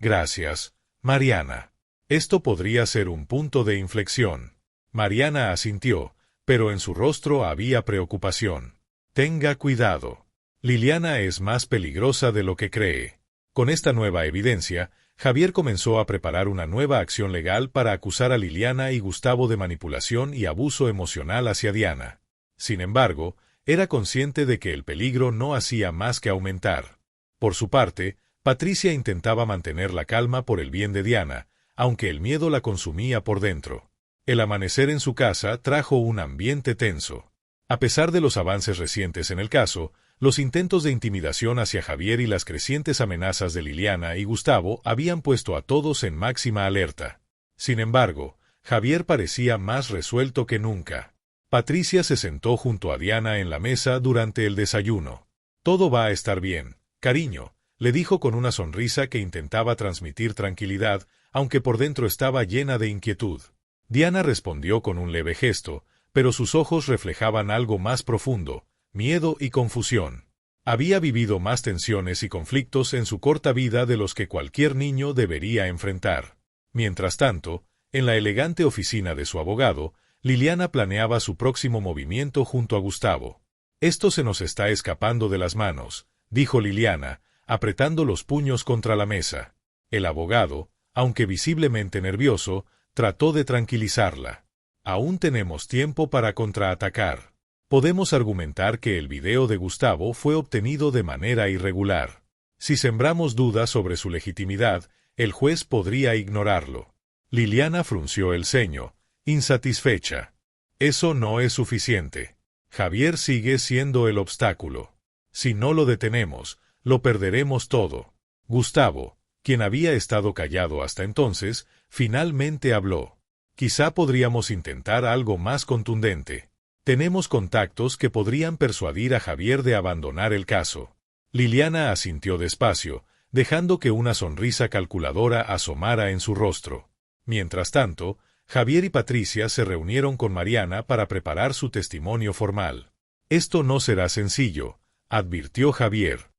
«Gracias, Mariana. Esto podría ser un punto de inflexión». Mariana asintió, pero en su rostro había preocupación. «Tenga cuidado. Liliana es más peligrosa de lo que cree». Con esta nueva evidencia, Javier comenzó a preparar una nueva acción legal para acusar a Liliana y Gustavo de manipulación y abuso emocional hacia Diana. Sin embargo, era consciente de que el peligro no hacía más que aumentar. Por su parte, Patricia intentaba mantener la calma por el bien de Diana, aunque el miedo la consumía por dentro. El amanecer en su casa trajo un ambiente tenso. A pesar de los avances recientes en el caso, los intentos de intimidación hacia Javier y las crecientes amenazas de Liliana y Gustavo habían puesto a todos en máxima alerta. Sin embargo, Javier parecía más resuelto que nunca. Patricia se sentó junto a Diana en la mesa durante el desayuno. «Todo va a estar bien, cariño», le dijo con una sonrisa que intentaba transmitir tranquilidad, aunque por dentro estaba llena de inquietud. Diana respondió con un leve gesto, pero sus ojos reflejaban algo más profundo, miedo y confusión. Había vivido más tensiones y conflictos en su corta vida de los que cualquier niño debería enfrentar. Mientras tanto, en la elegante oficina de su abogado, Liliana planeaba su próximo movimiento junto a Gustavo. «Esto se nos está escapando de las manos», dijo Liliana, apretando los puños contra la mesa. El abogado, aunque visiblemente nervioso, trató de tranquilizarla. «Aún tenemos tiempo para contraatacar. Podemos argumentar que el video de Gustavo fue obtenido de manera irregular. Si sembramos dudas sobre su legitimidad, el juez podría ignorarlo». Liliana frunció el ceño, insatisfecha. Eso no es suficiente. Javier sigue siendo el obstáculo. Si no lo detenemos, lo perderemos todo. Gustavo, quien había estado callado hasta entonces, finalmente habló. Quizá podríamos intentar algo más contundente. Tenemos contactos que podrían persuadir a Javier de abandonar el caso. Liliana asintió despacio, dejando que una sonrisa calculadora asomara en su rostro. Mientras tanto, Javier y Patricia se reunieron con Mariana para preparar su testimonio formal. Esto no será sencillo, advirtió Javier.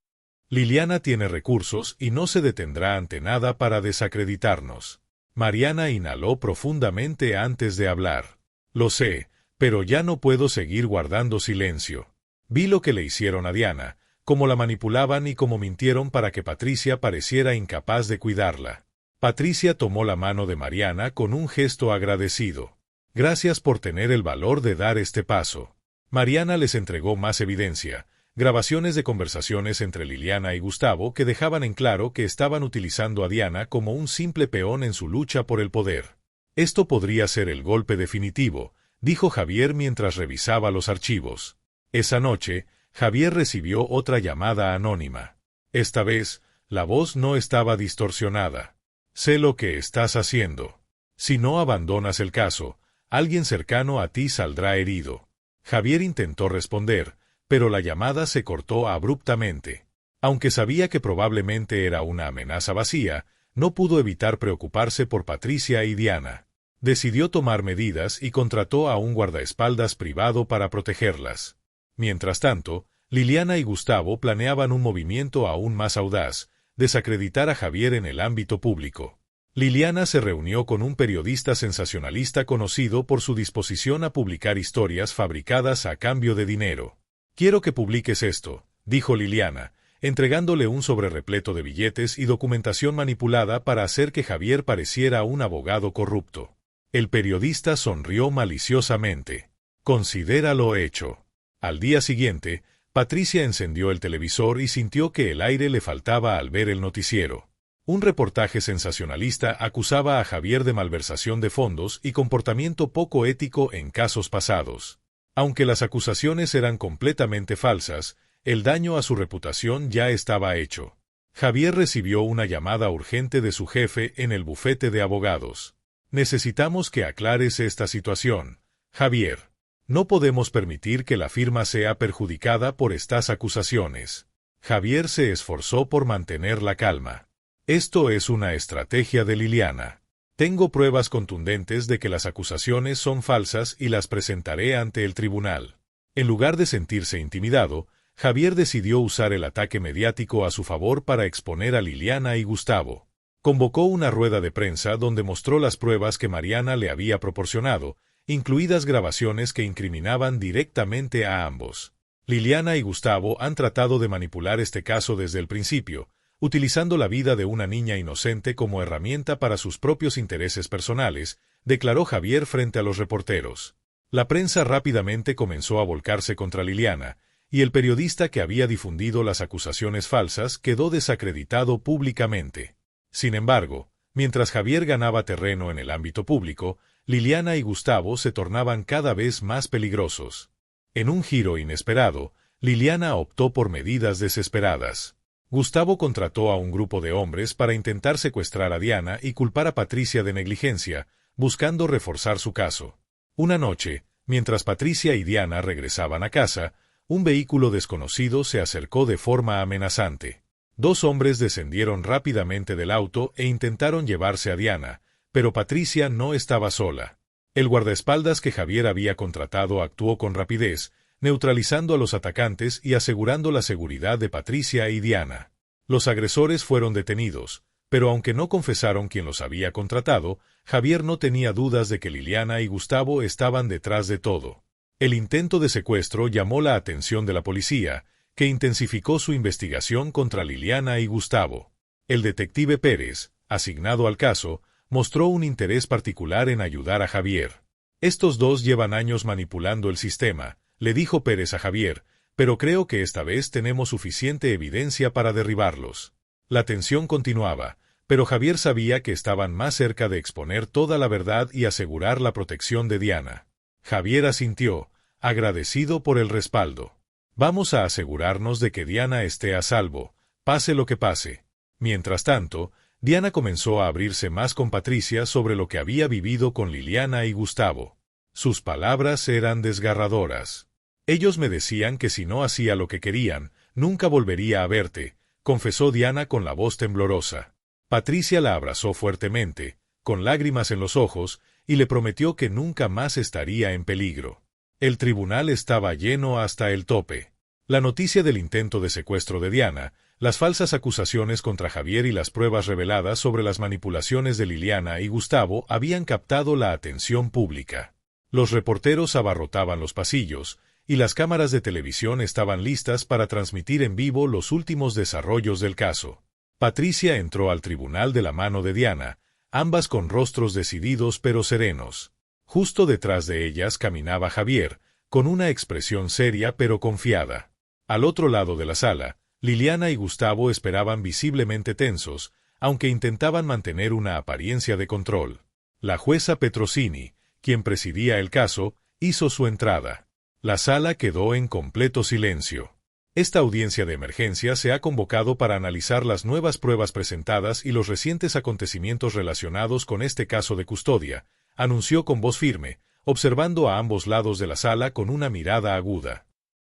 Liliana tiene recursos y no se detendrá ante nada para desacreditarnos. Mariana inhaló profundamente antes de hablar. Lo sé, pero ya no puedo seguir guardando silencio. Vi lo que le hicieron a Diana, cómo la manipulaban y cómo mintieron para que Patricia pareciera incapaz de cuidarla. Patricia tomó la mano de Mariana con un gesto agradecido. Gracias por tener el valor de dar este paso. Mariana les entregó más evidencia, grabaciones de conversaciones entre Liliana y Gustavo que dejaban en claro que estaban utilizando a Diana como un simple peón en su lucha por el poder. Esto podría ser el golpe definitivo, dijo Javier mientras revisaba los archivos. Esa noche, Javier recibió otra llamada anónima. Esta vez, la voz no estaba distorsionada. Sé lo que estás haciendo. Si no abandonas el caso, alguien cercano a ti saldrá herido. Javier intentó responder, pero la llamada se cortó abruptamente. Aunque sabía que probablemente era una amenaza vacía, no pudo evitar preocuparse por Patricia y Diana. Decidió tomar medidas y contrató a un guardaespaldas privado para protegerlas. Mientras tanto, Liliana y Gustavo planeaban un movimiento aún más audaz, desacreditar a Javier en el ámbito público. Liliana se reunió con un periodista sensacionalista conocido por su disposición a publicar historias fabricadas a cambio de dinero. «Quiero que publiques esto», dijo Liliana, entregándole un sobre repleto de billetes y documentación manipulada para hacer que Javier pareciera un abogado corrupto. El periodista sonrió maliciosamente. «Considéralo hecho». Al día siguiente, Patricia encendió el televisor y sintió que el aire le faltaba al ver el noticiero. Un reportaje sensacionalista acusaba a Javier de malversación de fondos y comportamiento poco ético en casos pasados. Aunque las acusaciones eran completamente falsas, el daño a su reputación ya estaba hecho. Javier recibió una llamada urgente de su jefe en el bufete de abogados. «Necesitamos que aclares esta situación, Javier. No podemos permitir que la firma sea perjudicada por estas acusaciones». Javier se esforzó por mantener la calma. «Esto es una estrategia de Liliana. Tengo pruebas contundentes de que las acusaciones son falsas y las presentaré ante el tribunal». En lugar de sentirse intimidado, Javier decidió usar el ataque mediático a su favor para exponer a Liliana y Gustavo. Convocó una rueda de prensa donde mostró las pruebas que Mariana le había proporcionado, incluidas grabaciones que incriminaban directamente a ambos. Liliana y Gustavo han tratado de manipular este caso desde el principio, utilizando la vida de una niña inocente como herramienta para sus propios intereses personales, declaró Javier frente a los reporteros. La prensa rápidamente comenzó a volcarse contra Liliana, y el periodista que había difundido las acusaciones falsas quedó desacreditado públicamente. Sin embargo, mientras Javier ganaba terreno en el ámbito público, Liliana y Gustavo se tornaban cada vez más peligrosos. En un giro inesperado, Liliana optó por medidas desesperadas. Gustavo contrató a un grupo de hombres para intentar secuestrar a Diana y culpar a Patricia de negligencia, buscando reforzar su caso. Una noche, mientras Patricia y Diana regresaban a casa, un vehículo desconocido se acercó de forma amenazante. Dos hombres descendieron rápidamente del auto e intentaron llevarse a Diana, pero Patricia no estaba sola. El guardaespaldas que Javier había contratado actuó con rapidez, neutralizando a los atacantes y asegurando la seguridad de Patricia y Diana. Los agresores fueron detenidos, pero aunque no confesaron quién los había contratado, Javier no tenía dudas de que Liliana y Gustavo estaban detrás de todo. El intento de secuestro llamó la atención de la policía, que intensificó su investigación contra Liliana y Gustavo. El detective Pérez, asignado al caso, mostró un interés particular en ayudar a Javier. «Estos dos llevan años manipulando el sistema», le dijo Pérez a Javier, «pero creo que esta vez tenemos suficiente evidencia para derribarlos». La tensión continuaba, pero Javier sabía que estaban más cerca de exponer toda la verdad y asegurar la protección de Diana. Javier asintió, agradecido por el respaldo. Vamos a asegurarnos de que Diana esté a salvo, pase lo que pase. Mientras tanto, Diana comenzó a abrirse más con Patricia sobre lo que había vivido con Liliana y Gustavo. Sus palabras eran desgarradoras. Ellos me decían que si no hacía lo que querían, nunca volvería a verte, confesó Diana con la voz temblorosa. Patricia la abrazó fuertemente, con lágrimas en los ojos, y le prometió que nunca más estaría en peligro. El tribunal estaba lleno hasta el tope. La noticia del intento de secuestro de Diana, las falsas acusaciones contra Javier y las pruebas reveladas sobre las manipulaciones de Liliana y Gustavo habían captado la atención pública. Los reporteros abarrotaban los pasillos, y las cámaras de televisión estaban listas para transmitir en vivo los últimos desarrollos del caso. Patricia entró al tribunal de la mano de Diana, ambas con rostros decididos pero serenos. Justo detrás de ellas caminaba Javier, con una expresión seria pero confiada. Al otro lado de la sala, Liliana y Gustavo esperaban visiblemente tensos, aunque intentaban mantener una apariencia de control. La jueza Petrosini, quien presidía el caso, hizo su entrada. La sala quedó en completo silencio. Esta audiencia de emergencia se ha convocado para analizar las nuevas pruebas presentadas y los recientes acontecimientos relacionados con este caso de custodia, anunció con voz firme, observando a ambos lados de la sala con una mirada aguda.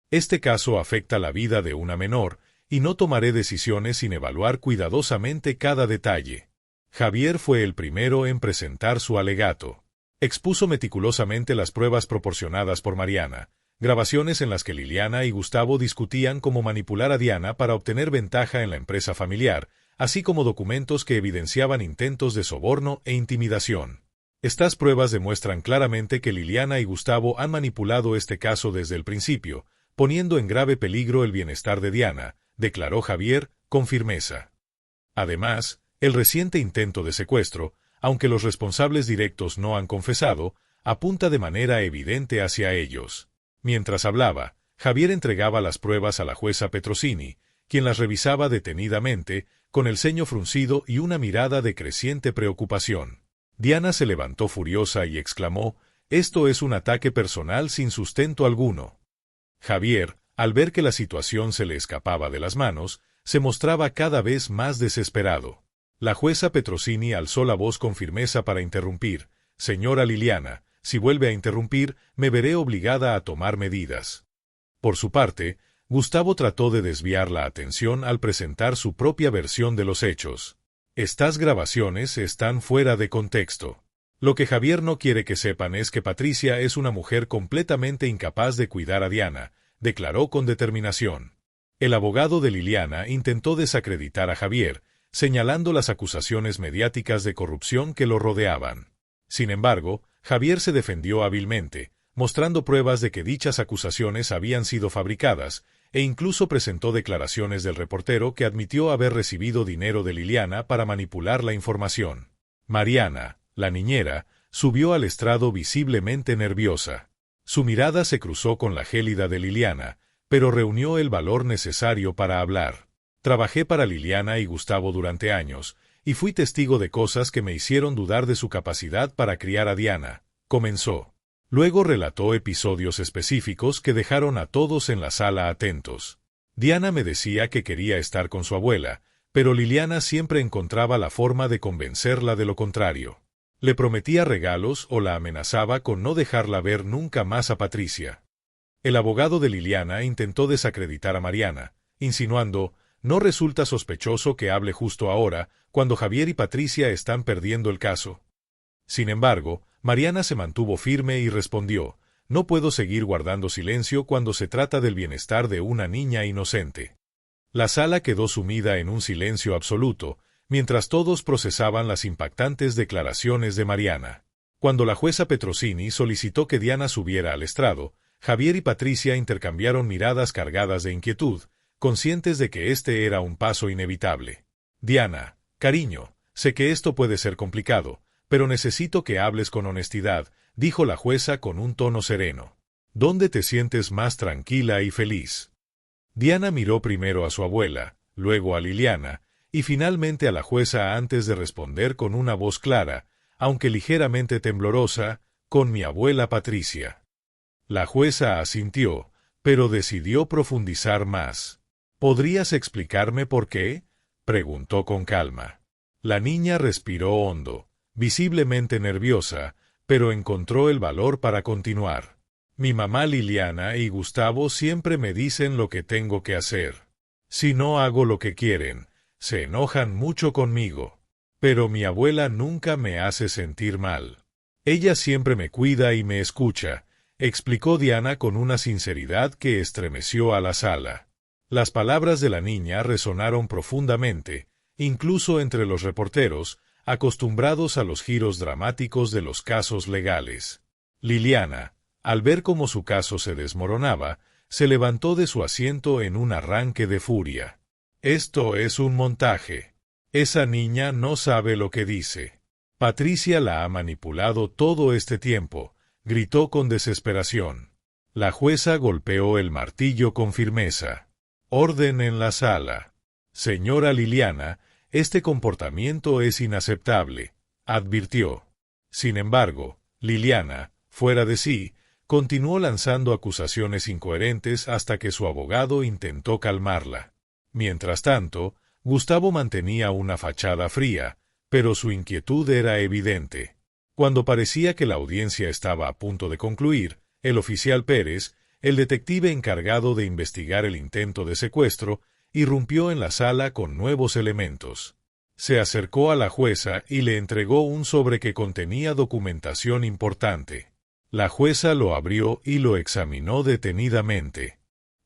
Este caso afecta la vida de una menor, y no tomaré decisiones sin evaluar cuidadosamente cada detalle. Javier fue el primero en presentar su alegato. Expuso meticulosamente las pruebas proporcionadas por Mariana, grabaciones en las que Liliana y Gustavo discutían cómo manipular a Diana para obtener ventaja en la empresa familiar, así como documentos que evidenciaban intentos de soborno e intimidación. Estas pruebas demuestran claramente que Liliana y Gustavo han manipulado este caso desde el principio, poniendo en grave peligro el bienestar de Diana, declaró Javier, con firmeza. Además, el reciente intento de secuestro, aunque los responsables directos no han confesado, apunta de manera evidente hacia ellos. Mientras hablaba, Javier entregaba las pruebas a la jueza Petrosini, quien las revisaba detenidamente, con el ceño fruncido y una mirada de creciente preocupación. Diana se levantó furiosa y exclamó, «Esto es un ataque personal sin sustento alguno». Javier, al ver que la situación se le escapaba de las manos, se mostraba cada vez más desesperado. La jueza Petrosini alzó la voz con firmeza para interrumpir, «Señora Liliana, si vuelve a interrumpir, me veré obligada a tomar medidas». Por su parte, Gustavo trató de desviar la atención al presentar su propia versión de los hechos. «Estas grabaciones están fuera de contexto. Lo que Javier no quiere que sepan es que Patricia es una mujer completamente incapaz de cuidar a Diana», declaró con determinación. El abogado de Liliana intentó desacreditar a Javier, señalando las acusaciones mediáticas de corrupción que lo rodeaban. Sin embargo, Javier se defendió hábilmente, mostrando pruebas de que dichas acusaciones habían sido fabricadas, e incluso presentó declaraciones del reportero que admitió haber recibido dinero de Liliana para manipular la información. Mariana, la niñera, subió al estrado visiblemente nerviosa. Su mirada se cruzó con la gélida de Liliana, pero reunió el valor necesario para hablar. «Trabajé para Liliana y Gustavo durante años, y fui testigo de cosas que me hicieron dudar de su capacidad para criar a Diana», comenzó. Luego relató episodios específicos que dejaron a todos en la sala atentos. «Diana me decía que quería estar con su abuela, pero Liliana siempre encontraba la forma de convencerla de lo contrario. Le prometía regalos o la amenazaba con no dejarla ver nunca más a Patricia». El abogado de Liliana intentó desacreditar a Mariana, insinuando, «¿No resulta sospechoso que hable justo ahora, cuando Javier y Patricia están perdiendo el caso?». Sin embargo, Mariana se mantuvo firme y respondió, «No puedo seguir guardando silencio cuando se trata del bienestar de una niña inocente». La sala quedó sumida en un silencio absoluto, mientras todos procesaban las impactantes declaraciones de Mariana. Cuando la jueza Petrosini solicitó que Diana subiera al estrado, Javier y Patricia intercambiaron miradas cargadas de inquietud, conscientes de que este era un paso inevitable. «Diana, cariño, sé que esto puede ser complicado, pero necesito que hables con honestidad», dijo la jueza con un tono sereno. «¿Dónde te sientes más tranquila y feliz?». Diana miró primero a su abuela, luego a Liliana, y finalmente a la jueza antes de responder con una voz clara, aunque ligeramente temblorosa, con mi abuela Patricia. La jueza asintió, pero decidió profundizar más. ¿Podrías explicarme por qué?, preguntó con calma. La niña respiró hondo, visiblemente nerviosa, pero encontró el valor para continuar. Mi mamá Liliana y Gustavo siempre me dicen lo que tengo que hacer. Si no hago lo que quieren, se enojan mucho conmigo. Pero mi abuela nunca me hace sentir mal. Ella siempre me cuida y me escucha, explicó Diana con una sinceridad que estremeció a la sala. Las palabras de la niña resonaron profundamente, incluso entre los reporteros, acostumbrados a los giros dramáticos de los casos legales. Liliana, al ver cómo su caso se desmoronaba, se levantó de su asiento en un arranque de furia. Esto es un montaje. Esa niña no sabe lo que dice. Patricia la ha manipulado todo este tiempo, gritó con desesperación. La jueza golpeó el martillo con firmeza. Orden en la sala. Señora Liliana, este comportamiento es inaceptable, advirtió. Sin embargo, Liliana, fuera de sí, continuó lanzando acusaciones incoherentes hasta que su abogado intentó calmarla. Mientras tanto, Gustavo mantenía una fachada fría, pero su inquietud era evidente. Cuando parecía que la audiencia estaba a punto de concluir, el oficial Pérez, el detective encargado de investigar el intento de secuestro, irrumpió en la sala con nuevos elementos. Se acercó a la jueza y le entregó un sobre que contenía documentación importante. La jueza lo abrió y lo examinó detenidamente.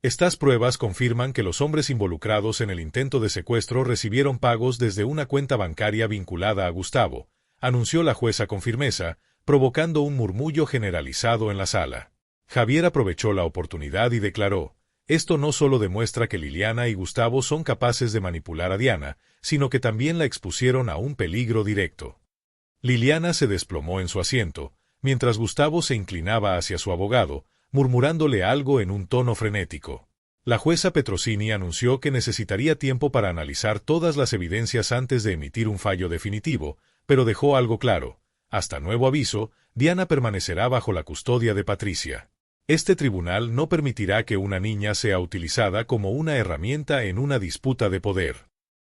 Estas pruebas confirman que los hombres involucrados en el intento de secuestro recibieron pagos desde una cuenta bancaria vinculada a Gustavo, anunció la jueza con firmeza, provocando un murmullo generalizado en la sala. Javier aprovechó la oportunidad y declaró: esto no solo demuestra que Liliana y Gustavo son capaces de manipular a Diana, sino que también la expusieron a un peligro directo. Liliana se desplomó en su asiento, mientras Gustavo se inclinaba hacia su abogado, murmurándole algo en un tono frenético. La jueza Petrosini anunció que necesitaría tiempo para analizar todas las evidencias antes de emitir un fallo definitivo, pero dejó algo claro: hasta nuevo aviso, Diana permanecerá bajo la custodia de Patricia. Este tribunal no permitirá que una niña sea utilizada como una herramienta en una disputa de poder.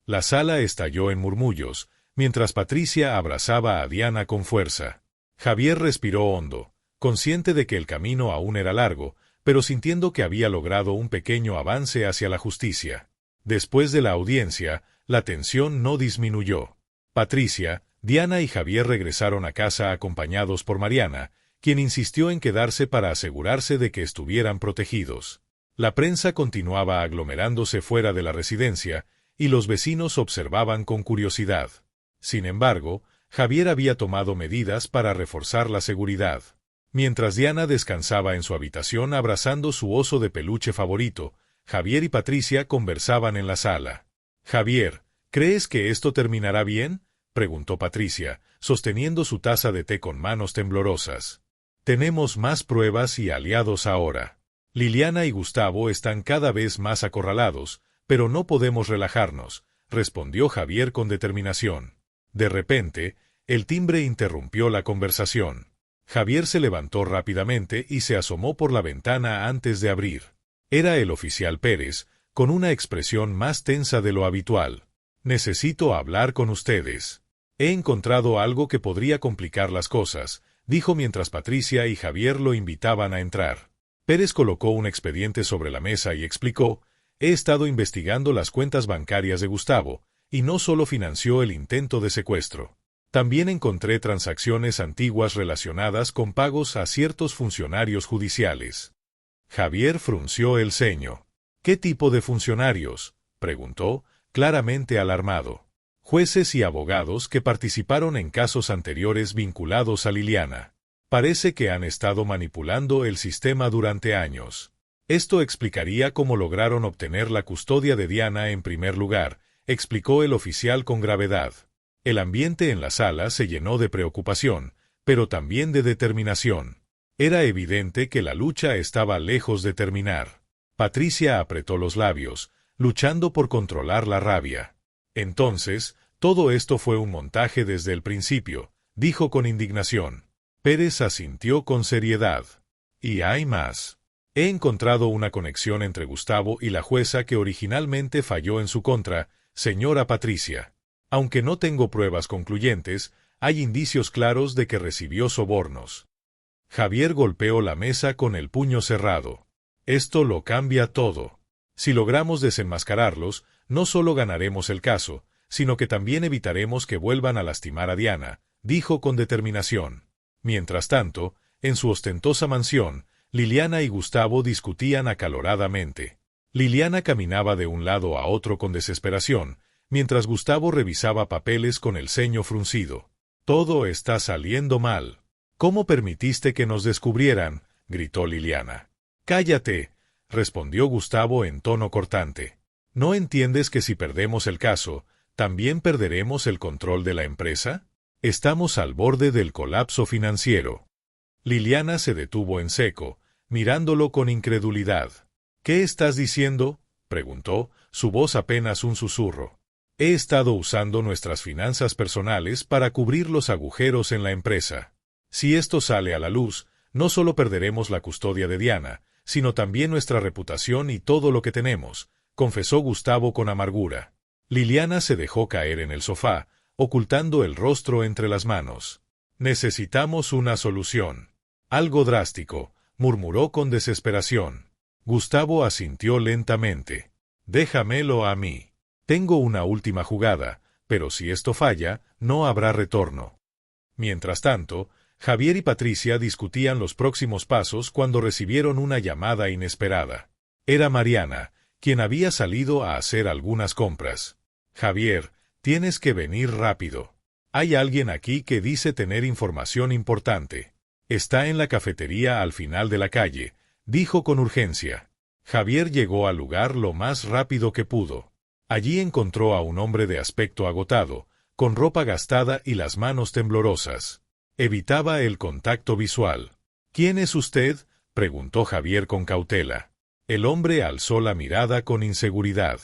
La sala estalló en murmullos, mientras Patricia abrazaba a Diana con fuerza. Javier respiró hondo, consciente de que el camino aún era largo, pero sintiendo que había logrado un pequeño avance hacia la justicia. Después de la audiencia, la tensión no disminuyó. Patricia, Diana y Javier regresaron a casa acompañados por Mariana, quien insistió en quedarse para asegurarse de que estuvieran protegidos. La prensa continuaba aglomerándose fuera de la residencia, y los vecinos observaban con curiosidad. Sin embargo, Javier había tomado medidas para reforzar la seguridad. Mientras Diana descansaba en su habitación abrazando su oso de peluche favorito, Javier y Patricia conversaban en la sala. «Javier, ¿crees que esto terminará bien?», preguntó Patricia, sosteniendo su taza de té con manos temblorosas. «Tenemos más pruebas y aliados ahora. Liliana y Gustavo están cada vez más acorralados, pero no podemos relajarnos», respondió Javier con determinación. De repente, el timbre interrumpió la conversación. Javier se levantó rápidamente y se asomó por la ventana antes de abrir. Era el oficial Pérez, con una expresión más tensa de lo habitual. «Necesito hablar con ustedes. He encontrado algo que podría complicar las cosas», dijo mientras Patricia y Javier lo invitaban a entrar. Pérez colocó un expediente sobre la mesa y explicó: «He estado investigando las cuentas bancarias de Gustavo, y no solo financió el intento de secuestro. También encontré transacciones antiguas relacionadas con pagos a ciertos funcionarios judiciales». Javier frunció el ceño. «¿Qué tipo de funcionarios?», preguntó, claramente alarmado. «Jueces y abogados que participaron en casos anteriores vinculados a Liliana. Parece que han estado manipulando el sistema durante años. Esto explicaría cómo lograron obtener la custodia de Diana en primer lugar», explicó el oficial con gravedad. El ambiente en la sala se llenó de preocupación, pero también de determinación. Era evidente que la lucha estaba lejos de terminar. Patricia apretó los labios, luchando por controlar la rabia. Entonces, todo esto fue un montaje desde el principio, dijo con indignación. Pérez asintió con seriedad. Y hay más. He encontrado una conexión entre Gustavo y la jueza que originalmente falló en su contra, señora Patricia. Aunque no tengo pruebas concluyentes, hay indicios claros de que recibió sobornos. Javier golpeó la mesa con el puño cerrado. Esto lo cambia todo. Si logramos desenmascararlos, no solo ganaremos el caso, sino que también evitaremos que vuelvan a lastimar a Diana, dijo con determinación. Mientras tanto, en su ostentosa mansión, Liliana y Gustavo discutían acaloradamente. Liliana caminaba de un lado a otro con desesperación, mientras Gustavo revisaba papeles con el ceño fruncido. Todo está saliendo mal. ¿Cómo permitiste que nos descubrieran?, gritó Liliana. Cállate, respondió Gustavo en tono cortante. ¿No entiendes que si perdemos el caso, también perderemos el control de la empresa? Estamos al borde del colapso financiero. Liliana se detuvo en seco, mirándolo con incredulidad. ¿Qué estás diciendo?, preguntó, su voz apenas un susurro. He estado usando nuestras finanzas personales para cubrir los agujeros en la empresa. Si esto sale a la luz, no solo perderemos la custodia de Diana, sino también nuestra reputación y todo lo que tenemos, confesó Gustavo con amargura. Liliana se dejó caer en el sofá, ocultando el rostro entre las manos. Necesitamos una solución. Algo drástico, murmuró con desesperación. Gustavo asintió lentamente. Déjamelo a mí. Tengo una última jugada, pero si esto falla, no habrá retorno. Mientras tanto, Javier y Patricia discutían los próximos pasos cuando recibieron una llamada inesperada. Era Mariana, quien había salido a hacer algunas compras. Javier, tienes que venir rápido. Hay alguien aquí que dice tener información importante. Está en la cafetería al final de la calle, dijo con urgencia. Javier llegó al lugar lo más rápido que pudo. Allí encontró a un hombre de aspecto agotado, con ropa gastada y las manos temblorosas. Evitaba el contacto visual. ¿Quién es usted?, preguntó Javier con cautela. El hombre alzó la mirada con inseguridad.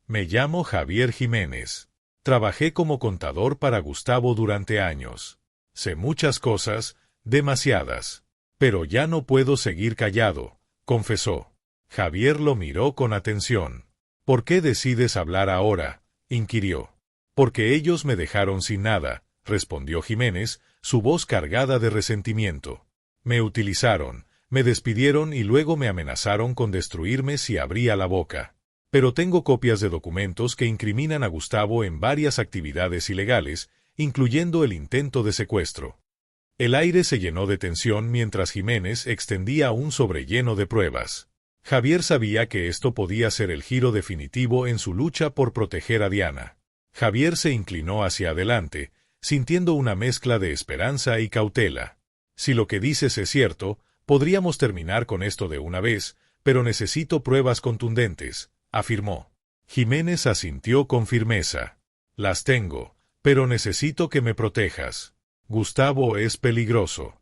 Me llamo Javier Jiménez. Trabajé como contador para Gustavo durante años. Sé muchas cosas, demasiadas. Pero ya no puedo seguir callado, confesó. Javier lo miró con atención. ¿Por qué decides hablar ahora?, inquirió. Porque ellos me dejaron sin nada, respondió Jiménez, su voz cargada de resentimiento. Me utilizaron, me despidieron y luego me amenazaron con destruirme si abría la boca. Pero tengo copias de documentos que incriminan a Gustavo en varias actividades ilegales, incluyendo el intento de secuestro. El aire se llenó de tensión mientras Jiménez extendía un sobre lleno de pruebas. Javier sabía que esto podía ser el giro definitivo en su lucha por proteger a Diana. Javier se inclinó hacia adelante, sintiendo una mezcla de esperanza y cautela. Si lo que dices es cierto, podríamos terminar con esto de una vez, pero necesito pruebas contundentes, afirmó. Jiménez asintió con firmeza. Las tengo, pero necesito que me protejas. Gustavo es peligroso.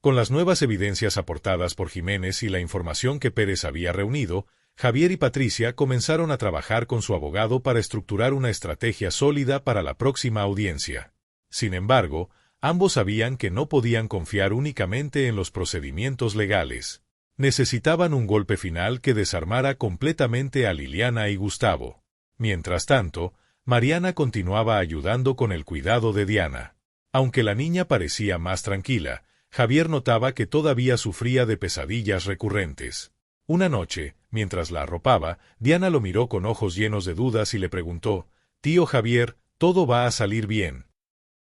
Con las nuevas evidencias aportadas por Jiménez y la información que Pérez había reunido, Javier y Patricia comenzaron a trabajar con su abogado para estructurar una estrategia sólida para la próxima audiencia. Sin embargo, ambos sabían que no podían confiar únicamente en los procedimientos legales. Necesitaban un golpe final que desarmara completamente a Liliana y Gustavo. Mientras tanto, Mariana continuaba ayudando con el cuidado de Diana. Aunque la niña parecía más tranquila, Javier notaba que todavía sufría de pesadillas recurrentes. Una noche, mientras la arropaba, Diana lo miró con ojos llenos de dudas y le preguntó, «Tío Javier, ¿todo va a salir bien?».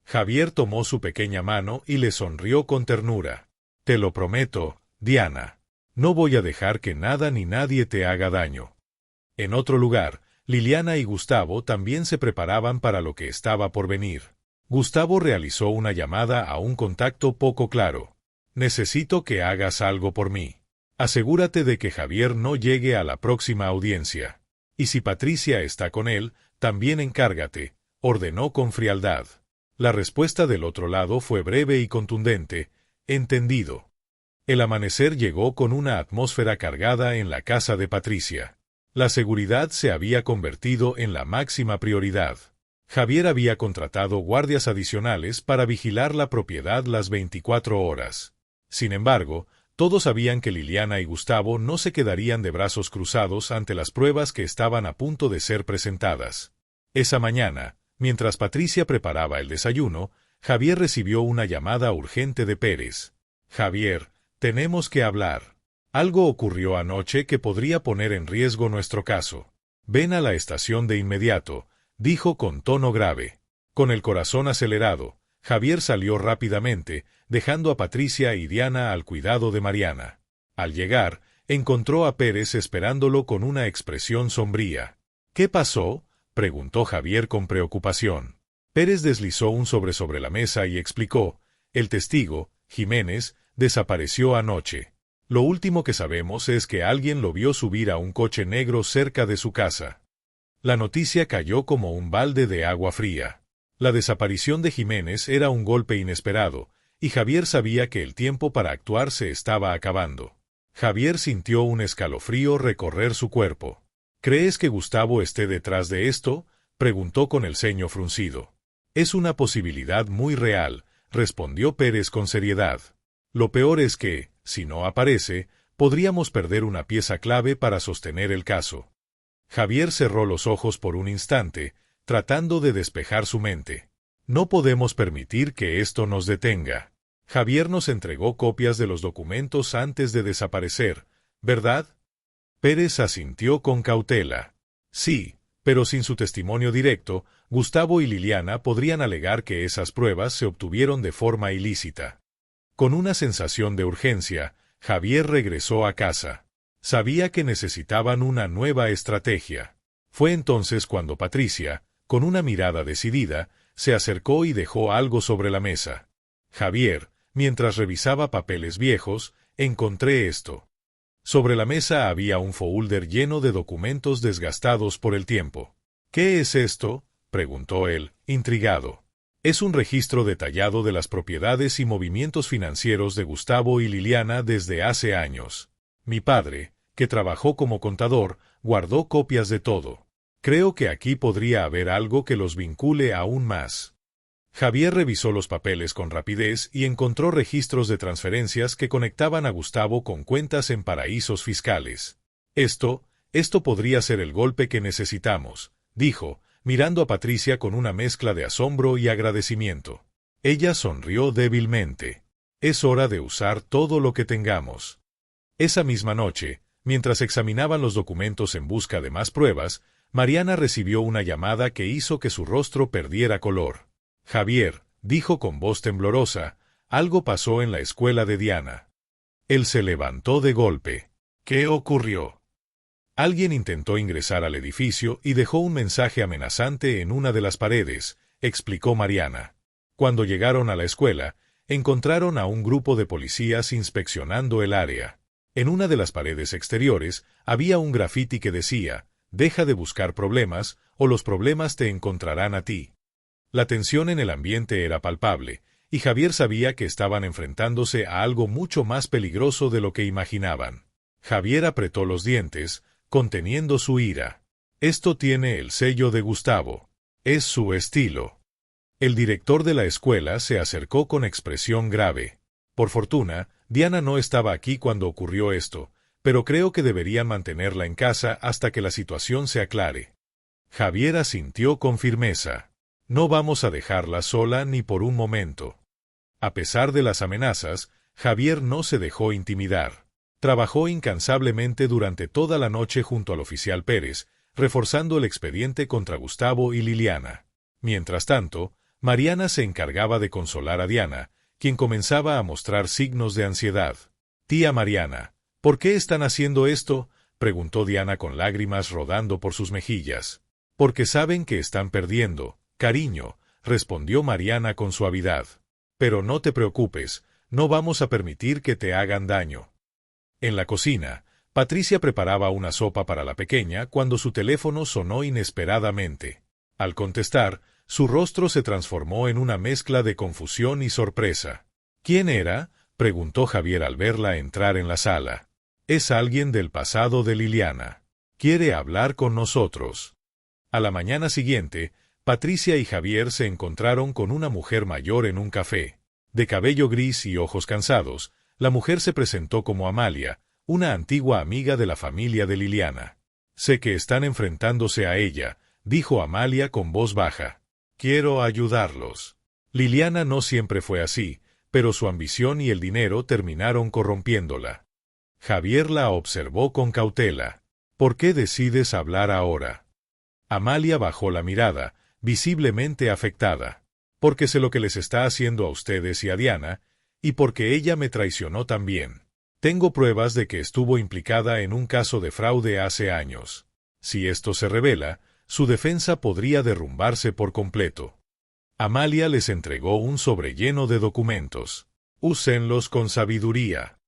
Javier tomó su pequeña mano y le sonrió con ternura. «Te lo prometo, Diana. No voy a dejar que nada ni nadie te haga daño». En otro lugar, Liliana y Gustavo también se preparaban para lo que estaba por venir. Gustavo realizó una llamada a un contacto poco claro. «Necesito que hagas algo por mí. Asegúrate de que Javier no llegue a la próxima audiencia. Y si Patricia está con él, también encárgate», ordenó con frialdad. La respuesta del otro lado fue breve y contundente, «Entendido». El amanecer llegó con una atmósfera cargada en la casa de Patricia. La seguridad se había convertido en la máxima prioridad. Javier había contratado guardias adicionales para vigilar la propiedad las 24 horas. Sin embargo, todos sabían que Liliana y Gustavo no se quedarían de brazos cruzados ante las pruebas que estaban a punto de ser presentadas. Esa mañana, mientras Patricia preparaba el desayuno, Javier recibió una llamada urgente de Pérez. «Javier, tenemos que hablar. Algo ocurrió anoche que podría poner en riesgo nuestro caso. Ven a la estación de inmediato», dijo con tono grave. Con el corazón acelerado, Javier salió rápidamente, dejando a Patricia y Diana al cuidado de Mariana. Al llegar, encontró a Pérez esperándolo con una expresión sombría. «¿Qué pasó?», preguntó Javier con preocupación. Pérez deslizó un sobre la mesa y explicó: «El testigo, Jiménez, desapareció anoche. Lo último que sabemos es que alguien lo vio subir a un coche negro cerca de su casa». La noticia cayó como un balde de agua fría. La desaparición de Jiménez era un golpe inesperado, y Javier sabía que el tiempo para actuar se estaba acabando. Javier sintió un escalofrío recorrer su cuerpo. «¿Crees que Gustavo esté detrás de esto?», preguntó con el ceño fruncido. «Es una posibilidad muy real», respondió Pérez con seriedad. «Lo peor es que, si no aparece, podríamos perder una pieza clave para sostener el caso». Javier cerró los ojos por un instante, tratando de despejar su mente. «No podemos permitir que esto nos detenga. Javier nos entregó copias de los documentos antes de desaparecer, ¿verdad?». Pérez asintió con cautela. «Sí, pero sin su testimonio directo, Gustavo y Liliana podrían alegar que esas pruebas se obtuvieron de forma ilícita». Con una sensación de urgencia, Javier regresó a casa. Sabía que necesitaban una nueva estrategia. Fue entonces cuando Patricia, con una mirada decidida, se acercó y dejó algo sobre la mesa. «Javier, mientras revisaba papeles viejos, encontré esto». Sobre la mesa había un folder lleno de documentos desgastados por el tiempo. «¿Qué es esto?», preguntó él, intrigado. «Es un registro detallado de las propiedades y movimientos financieros de Gustavo y Liliana desde hace años. Mi padre, que trabajó como contador, guardó copias de todo. Creo que aquí podría haber algo que los vincule aún más». Javier revisó los papeles con rapidez y encontró registros de transferencias que conectaban a Gustavo con cuentas en paraísos fiscales. Esto podría ser el golpe que necesitamos», dijo, mirando a Patricia con una mezcla de asombro y agradecimiento. Ella sonrió débilmente. «Es hora de usar todo lo que tengamos». Esa misma noche, mientras examinaban los documentos en busca de más pruebas, Mariana recibió una llamada que hizo que su rostro perdiera color. «Javier», dijo con voz temblorosa, «algo pasó en la escuela de Diana». Él se levantó de golpe. «¿Qué ocurrió?». «Alguien intentó ingresar al edificio y dejó un mensaje amenazante en una de las paredes», explicó Mariana. «Cuando llegaron a la escuela, encontraron a un grupo de policías inspeccionando el área. En una de las paredes exteriores había un grafiti que decía: «Deja de buscar problemas, o los problemas te encontrarán a ti». La tensión en el ambiente era palpable, y Javier sabía que estaban enfrentándose a algo mucho más peligroso de lo que imaginaban. Javier apretó los dientes, conteniendo su ira. «Esto tiene el sello de Gustavo. Es su estilo». El director de la escuela se acercó con expresión grave. «Por fortuna, Diana no estaba aquí cuando ocurrió esto, pero creo que deberían mantenerla en casa hasta que la situación se aclare». Javier asintió con firmeza. «No vamos a dejarla sola ni por un momento». A pesar de las amenazas, Javier no se dejó intimidar. Trabajó incansablemente durante toda la noche junto al oficial Pérez, reforzando el expediente contra Gustavo y Liliana. Mientras tanto, Mariana se encargaba de consolar a Diana, quien comenzaba a mostrar signos de ansiedad. «Tía Mariana, ¿por qué están haciendo esto?», preguntó Diana con lágrimas rodando por sus mejillas. «Porque saben que están perdiendo, cariño», respondió Mariana con suavidad. «Pero no te preocupes, no vamos a permitir que te hagan daño». En la cocina, Patricia preparaba una sopa para la pequeña cuando su teléfono sonó inesperadamente. Al contestar, su rostro se transformó en una mezcla de confusión y sorpresa. «¿Quién era?», preguntó Javier al verla entrar en la sala. «Es alguien del pasado de Liliana. Quiere hablar con nosotros». A la mañana siguiente, Patricia y Javier se encontraron con una mujer mayor en un café. De cabello gris y ojos cansados, la mujer se presentó como Amalia, una antigua amiga de la familia de Liliana. «Sé que están enfrentándose a ella», dijo Amalia con voz baja. «Quiero ayudarlos». Liliana no siempre fue así, pero su ambición y el dinero terminaron corrompiéndola. Javier la observó con cautela. «¿Por qué decides hablar ahora?» Amalia bajó la mirada, visiblemente afectada. «Porque sé lo que les está haciendo a ustedes y a Diana, y porque ella me traicionó también. Tengo pruebas de que estuvo implicada en un caso de fraude hace años. Si esto se revela, su defensa podría derrumbarse por completo». Amalia les entregó un sobre lleno de documentos. «Úsenlos con sabiduría».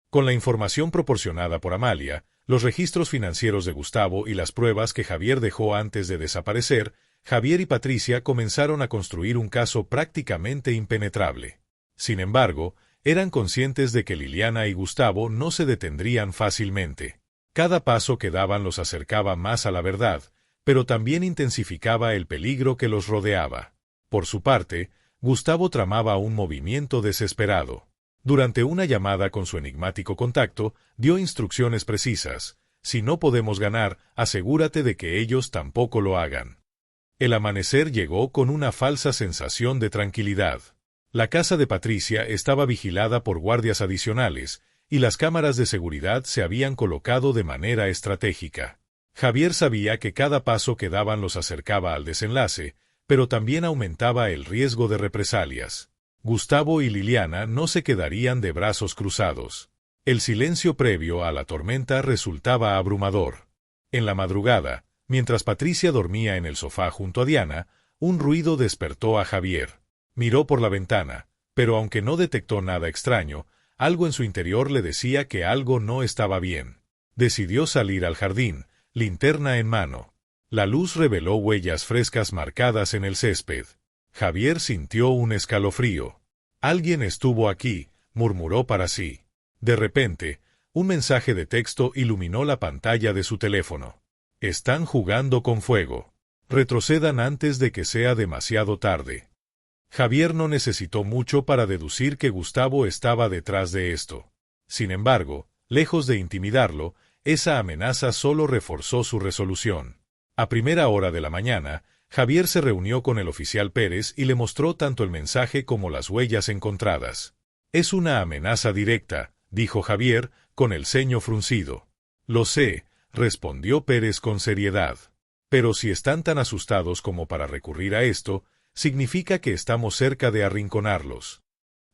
Con la información proporcionada por Amalia, los registros financieros de Gustavo y las pruebas que Javier dejó antes de desaparecer, Javier y Patricia comenzaron a construir un caso prácticamente impenetrable. Sin embargo, eran conscientes de que Liliana y Gustavo no se detendrían fácilmente. Cada paso que daban los acercaba más a la verdad, pero también intensificaba el peligro que los rodeaba. Por su parte, Gustavo tramaba un movimiento desesperado. Durante una llamada con su enigmático contacto, dio instrucciones precisas. «Si no podemos ganar, asegúrate de que ellos tampoco lo hagan». El amanecer llegó con una falsa sensación de tranquilidad. La casa de Patricia estaba vigilada por guardias adicionales, y las cámaras de seguridad se habían colocado de manera estratégica. Javier sabía que cada paso que daban los acercaba al desenlace, pero también aumentaba el riesgo de represalias. Gustavo y Liliana no se quedarían de brazos cruzados. El silencio previo a la tormenta resultaba abrumador. En la madrugada, mientras Patricia dormía en el sofá junto a Diana, un ruido despertó a Javier. Miró por la ventana, pero aunque no detectó nada extraño, algo en su interior le decía que algo no estaba bien. Decidió salir al jardín, linterna en mano. La luz reveló huellas frescas marcadas en el césped. Javier sintió un escalofrío. «Alguien estuvo aquí», murmuró para sí. De repente, un mensaje de texto iluminó la pantalla de su teléfono. «Están jugando con fuego. Retrocedan antes de que sea demasiado tarde». Javier no necesitó mucho para deducir que Gustavo estaba detrás de esto. Sin embargo, lejos de intimidarlo, esa amenaza solo reforzó su resolución. A primera hora de la mañana, Javier se reunió con el oficial Pérez y le mostró tanto el mensaje como las huellas encontradas. «Es una amenaza directa», dijo Javier, con el ceño fruncido. «Lo sé», respondió Pérez con seriedad. «Pero si están tan asustados como para recurrir a esto, significa que estamos cerca de arrinconarlos».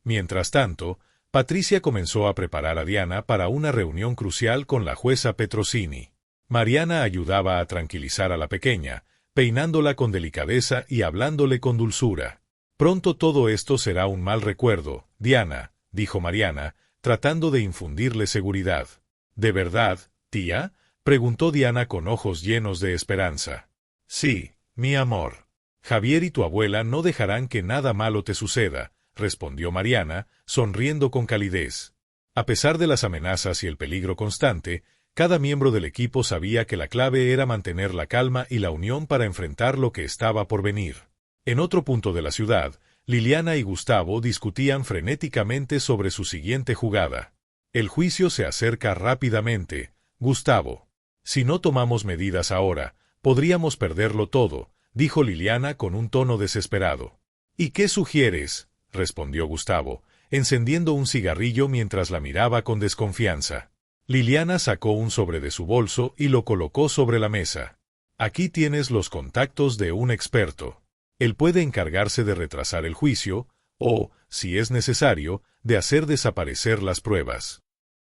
Mientras tanto, Patricia comenzó a preparar a Diana para una reunión crucial con la jueza Petrosini. Mariana ayudaba a tranquilizar a la pequeña, peinándola con delicadeza y hablándole con dulzura. «Pronto todo esto será un mal recuerdo, Diana», dijo Mariana, tratando de infundirle seguridad. «¿De verdad, tía?», preguntó Diana con ojos llenos de esperanza. «Sí, mi amor. Javier y tu abuela no dejarán que nada malo te suceda», respondió Mariana, sonriendo con calidez. A pesar de las amenazas y el peligro constante, cada miembro del equipo sabía que la clave era mantener la calma y la unión para enfrentar lo que estaba por venir. En otro punto de la ciudad, Liliana y Gustavo discutían frenéticamente sobre su siguiente jugada. «El juicio se acerca rápidamente, Gustavo. Si no tomamos medidas ahora, podríamos perderlo todo», dijo Liliana con un tono desesperado. «¿Y qué sugieres?», respondió Gustavo, encendiendo un cigarrillo mientras la miraba con desconfianza. Liliana sacó un sobre de su bolso y lo colocó sobre la mesa. «Aquí tienes los contactos de un experto. Él puede encargarse de retrasar el juicio o, si es necesario, de hacer desaparecer las pruebas».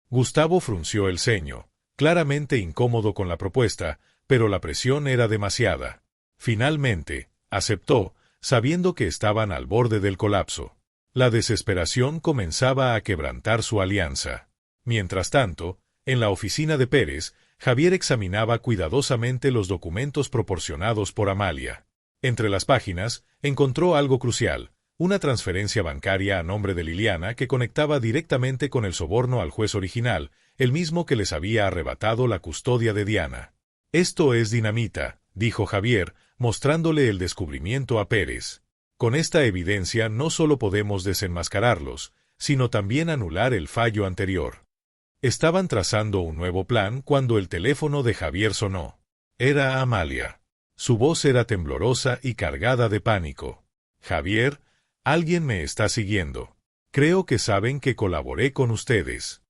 Gustavo frunció el ceño, claramente incómodo con la propuesta, pero la presión era demasiada. Finalmente, aceptó, sabiendo que estaban al borde del colapso. La desesperación comenzaba a quebrantar su alianza. Mientras tanto, en la oficina de Pérez, Javier examinaba cuidadosamente los documentos proporcionados por Amalia. Entre las páginas, encontró algo crucial, una transferencia bancaria a nombre de Liliana que conectaba directamente con el soborno al juez original, el mismo que les había arrebatado la custodia de Diana. «Esto es dinamita», dijo Javier, mostrándole el descubrimiento a Pérez. Con esta evidencia no solo podemos desenmascararlos, sino también anular el fallo anterior. Estaban trazando un nuevo plan cuando el teléfono de Javier sonó. Era Amalia. Su voz era temblorosa y cargada de pánico. Javier, alguien me está siguiendo. Creo que saben que colaboré con ustedes.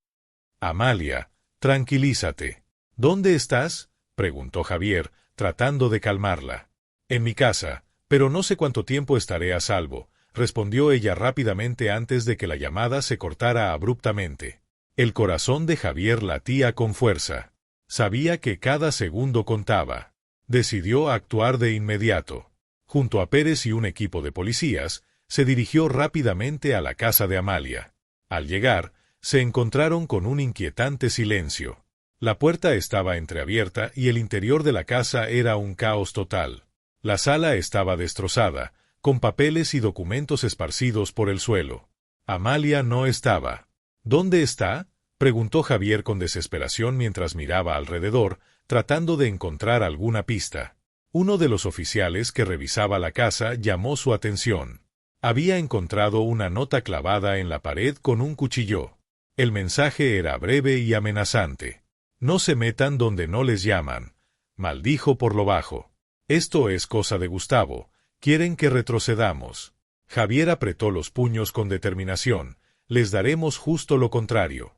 Amalia, tranquilízate. ¿Dónde estás?, preguntó Javier, tratando de calmarla. En mi casa, pero no sé cuánto tiempo estaré a salvo, respondió ella rápidamente antes de que la llamada se cortara abruptamente. El corazón de Javier latía con fuerza. Sabía que cada segundo contaba. Decidió actuar de inmediato. Junto a Pérez y un equipo de policías, se dirigió rápidamente a la casa de Amalia. Al llegar, se encontraron con un inquietante silencio. La puerta estaba entreabierta y el interior de la casa era un caos total. La sala estaba destrozada, con papeles y documentos esparcidos por el suelo. Amalia no estaba. ¿Dónde está?, preguntó Javier con desesperación mientras miraba alrededor, tratando de encontrar alguna pista. Uno de los oficiales que revisaba la casa llamó su atención. Había encontrado una nota clavada en la pared con un cuchillo. El mensaje era breve y amenazante. No se metan donde no les llaman, maldijo por lo bajo. Esto es cosa de Gustavo, quieren que retrocedamos. Javier apretó los puños con determinación, les daremos justo lo contrario.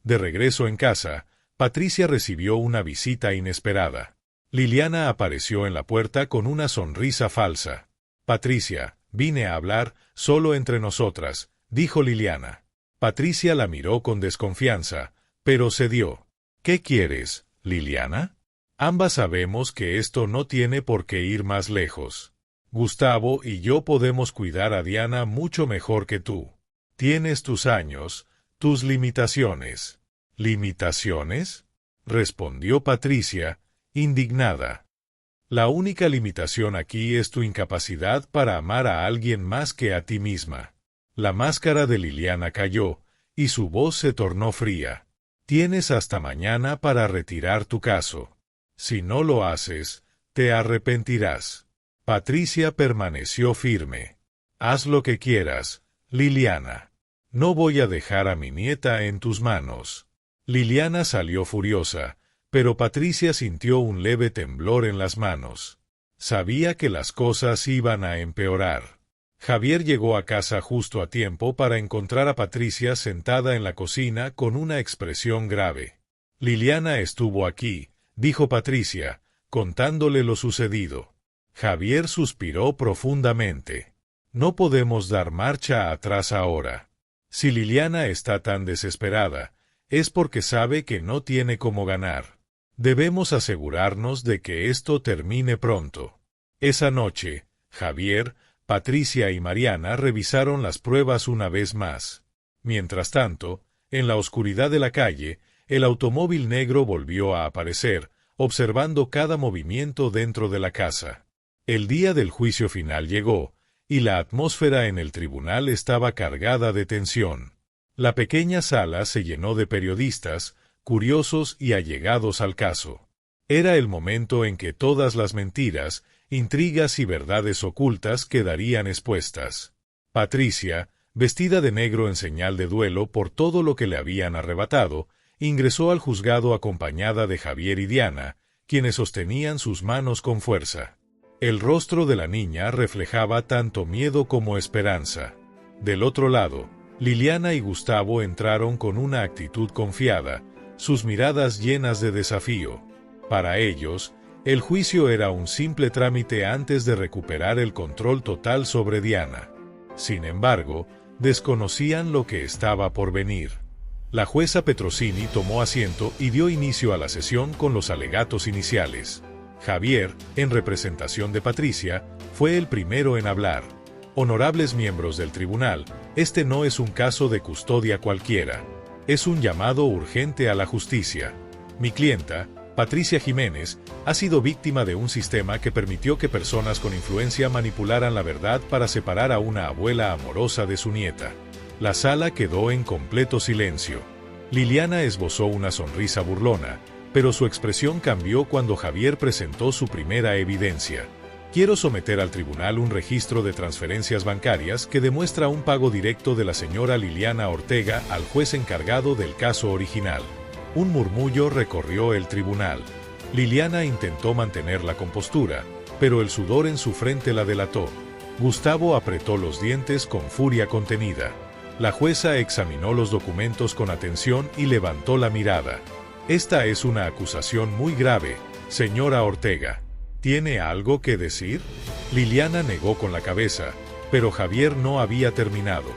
De regreso en casa, Patricia recibió una visita inesperada. Liliana apareció en la puerta con una sonrisa falsa. Patricia, vine a hablar, solo entre nosotras, dijo Liliana. Patricia la miró con desconfianza, pero cedió. ¿Qué quieres, Liliana? Ambas sabemos que esto no tiene por qué ir más lejos. Gustavo y yo podemos cuidar a Diana mucho mejor que tú. Tienes tus años, tus limitaciones. ¿Limitaciones?, respondió Patricia, indignada. La única limitación aquí es tu incapacidad para amar a alguien más que a ti misma. La máscara de Liliana cayó, y su voz se tornó fría. Tienes hasta mañana para retirar tu caso. Si no lo haces, te arrepentirás. Patricia permaneció firme. Haz lo que quieras, Liliana. No voy a dejar a mi nieta en tus manos. Liliana salió furiosa, pero Patricia sintió un leve temblor en las manos. Sabía que las cosas iban a empeorar. Javier llegó a casa justo a tiempo para encontrar a Patricia sentada en la cocina con una expresión grave. Liliana estuvo aquí, dijo Patricia, contándole lo sucedido. Javier suspiró profundamente. No podemos dar marcha atrás ahora. Si Liliana está tan desesperada, es porque sabe que no tiene cómo ganar. Debemos asegurarnos de que esto termine pronto. Esa noche, Javier, Patricia y Mariana revisaron las pruebas una vez más. Mientras tanto, en la oscuridad de la calle, el automóvil negro volvió a aparecer, observando cada movimiento dentro de la casa. El día del juicio final llegó, y la atmósfera en el tribunal estaba cargada de tensión. La pequeña sala se llenó de periodistas, curiosos y allegados al caso. Era el momento en que todas las mentiras, intrigas y verdades ocultas quedarían expuestas. Patricia, vestida de negro en señal de duelo por todo lo que le habían arrebatado, ingresó al juzgado acompañada de Javier y Diana, quienes sostenían sus manos con fuerza. El rostro de la niña reflejaba tanto miedo como esperanza. Del otro lado, Liliana y Gustavo entraron con una actitud confiada, sus miradas llenas de desafío. Para ellos, el juicio era un simple trámite antes de recuperar el control total sobre Diana. Sin embargo, desconocían lo que estaba por venir. La jueza Petrosini tomó asiento y dio inicio a la sesión con los alegatos iniciales. Javier, en representación de Patricia, fue el primero en hablar. Honorables miembros del tribunal, este no es un caso de custodia cualquiera. Es un llamado urgente a la justicia. Mi clienta, Patricia Jiménez, ha sido víctima de un sistema que permitió que personas con influencia manipularan la verdad para separar a una abuela amorosa de su nieta. La sala quedó en completo silencio. Liliana esbozó una sonrisa burlona, pero su expresión cambió cuando Javier presentó su primera evidencia. Quiero someter al tribunal un registro de transferencias bancarias que demuestra un pago directo de la señora Liliana Ortega al juez encargado del caso original. Un murmullo recorrió el tribunal. Liliana intentó mantener la compostura, pero el sudor en su frente la delató. Gustavo apretó los dientes con furia contenida. La jueza examinó los documentos con atención y levantó la mirada. Esta es una acusación muy grave, señora Ortega. ¿Tiene algo que decir? Liliana negó con la cabeza, pero Javier no había terminado.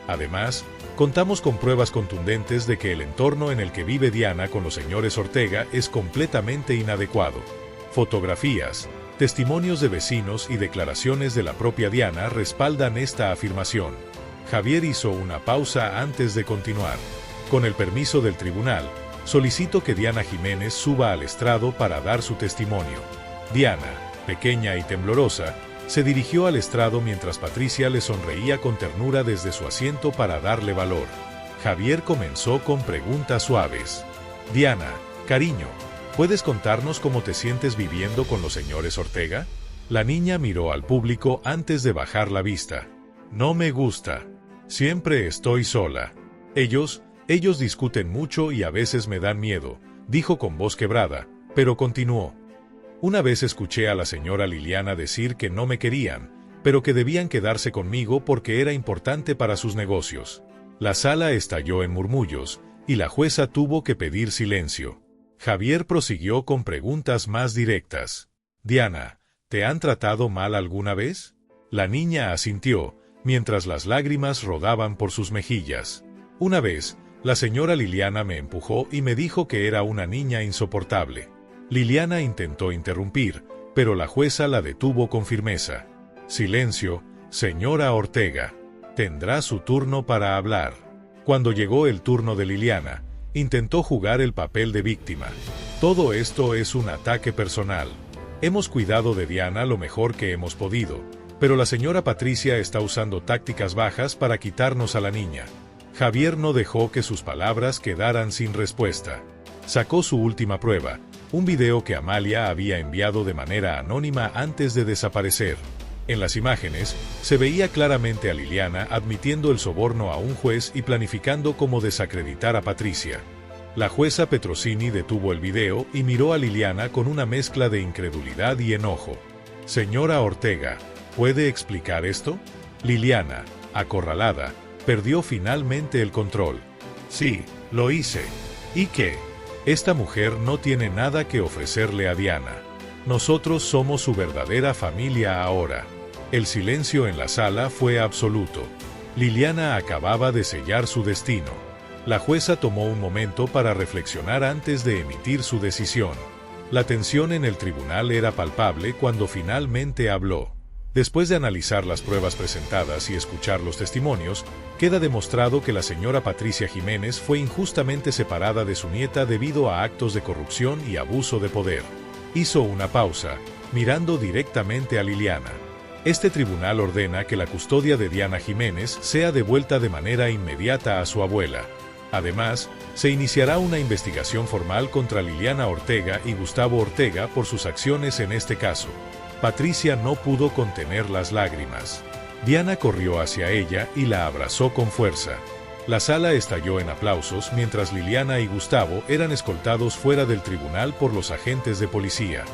Además, contamos con pruebas contundentes de que el entorno en el que vive Diana con los señores Ortega es completamente inadecuado. Fotografías, testimonios de vecinos y declaraciones de la propia Diana respaldan esta afirmación. Javier hizo una pausa antes de continuar. Con el permiso del tribunal, solicito que Diana Jiménez suba al estrado para dar su testimonio. Diana, pequeña y temblorosa, se dirigió al estrado mientras Patricia le sonreía con ternura desde su asiento para darle valor. Javier comenzó con preguntas suaves. Diana, cariño, ¿puedes contarnos cómo te sientes viviendo con los señores Ortega? La niña miró al público antes de bajar la vista. No me gusta. Siempre estoy sola. Ellos discuten mucho y a veces me dan miedo, dijo con voz quebrada, pero continuó. Una vez escuché a la señora Liliana decir que no me querían, pero que debían quedarse conmigo porque era importante para sus negocios. La sala estalló en murmullos, y la jueza tuvo que pedir silencio. Javier prosiguió con preguntas más directas. Diana, ¿te han tratado mal alguna vez? La niña asintió, mientras las lágrimas rodaban por sus mejillas. Una vez, la señora Liliana me empujó y me dijo que era una niña insoportable. Liliana intentó interrumpir, pero la jueza la detuvo con firmeza. Silencio, señora Ortega. Tendrá su turno para hablar. Cuando llegó el turno de Liliana, intentó jugar el papel de víctima. Todo esto es un ataque personal. Hemos cuidado de Diana lo mejor que hemos podido, pero la señora Patricia está usando tácticas bajas para quitarnos a la niña. Javier no dejó que sus palabras quedaran sin respuesta. Sacó su última prueba, un video que Amalia había enviado de manera anónima antes de desaparecer. En las imágenes, se veía claramente a Liliana admitiendo el soborno a un juez y planificando cómo desacreditar a Patricia. La jueza Petrosini detuvo el video y miró a Liliana con una mezcla de incredulidad y enojo. Señora Ortega, ¿puede explicar esto? Liliana, acorralada, perdió finalmente el control. Sí, lo hice. ¿Y qué? Esta mujer no tiene nada que ofrecerle a Diana. Nosotros somos su verdadera familia ahora. El silencio en la sala fue absoluto. Liliana acababa de sellar su destino. La jueza tomó un momento para reflexionar antes de emitir su decisión. La tensión en el tribunal era palpable cuando finalmente habló. Después de analizar las pruebas presentadas y escuchar los testimonios, queda demostrado que la señora Patricia Jiménez fue injustamente separada de su nieta debido a actos de corrupción y abuso de poder. Hizo una pausa, mirando directamente a Liliana. Este tribunal ordena que la custodia de Diana Jiménez sea devuelta de manera inmediata a su abuela. Además, se iniciará una investigación formal contra Liliana Ortega y Gustavo Ortega por sus acciones en este caso. Patricia no pudo contener las lágrimas. Diana corrió hacia ella y la abrazó con fuerza. La sala estalló en aplausos mientras Liliana y Gustavo eran escoltados fuera del tribunal por los agentes de policía.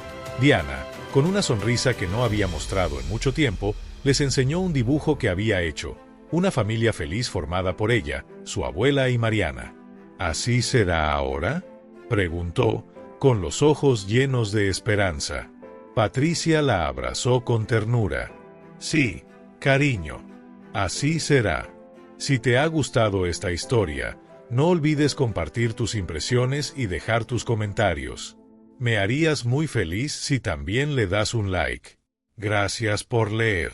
Diana, con una sonrisa que no había mostrado en mucho tiempo, les enseñó un dibujo que había hecho. Una familia feliz formada por ella, su abuela y Mariana. ¿Así será ahora?, preguntó, con los ojos llenos de esperanza. Patricia la abrazó con ternura. Sí, cariño. Así será. Si te ha gustado esta historia, no olvides compartir tus impresiones y dejar tus comentarios. Me harías muy feliz si también le das un like. Gracias por leer.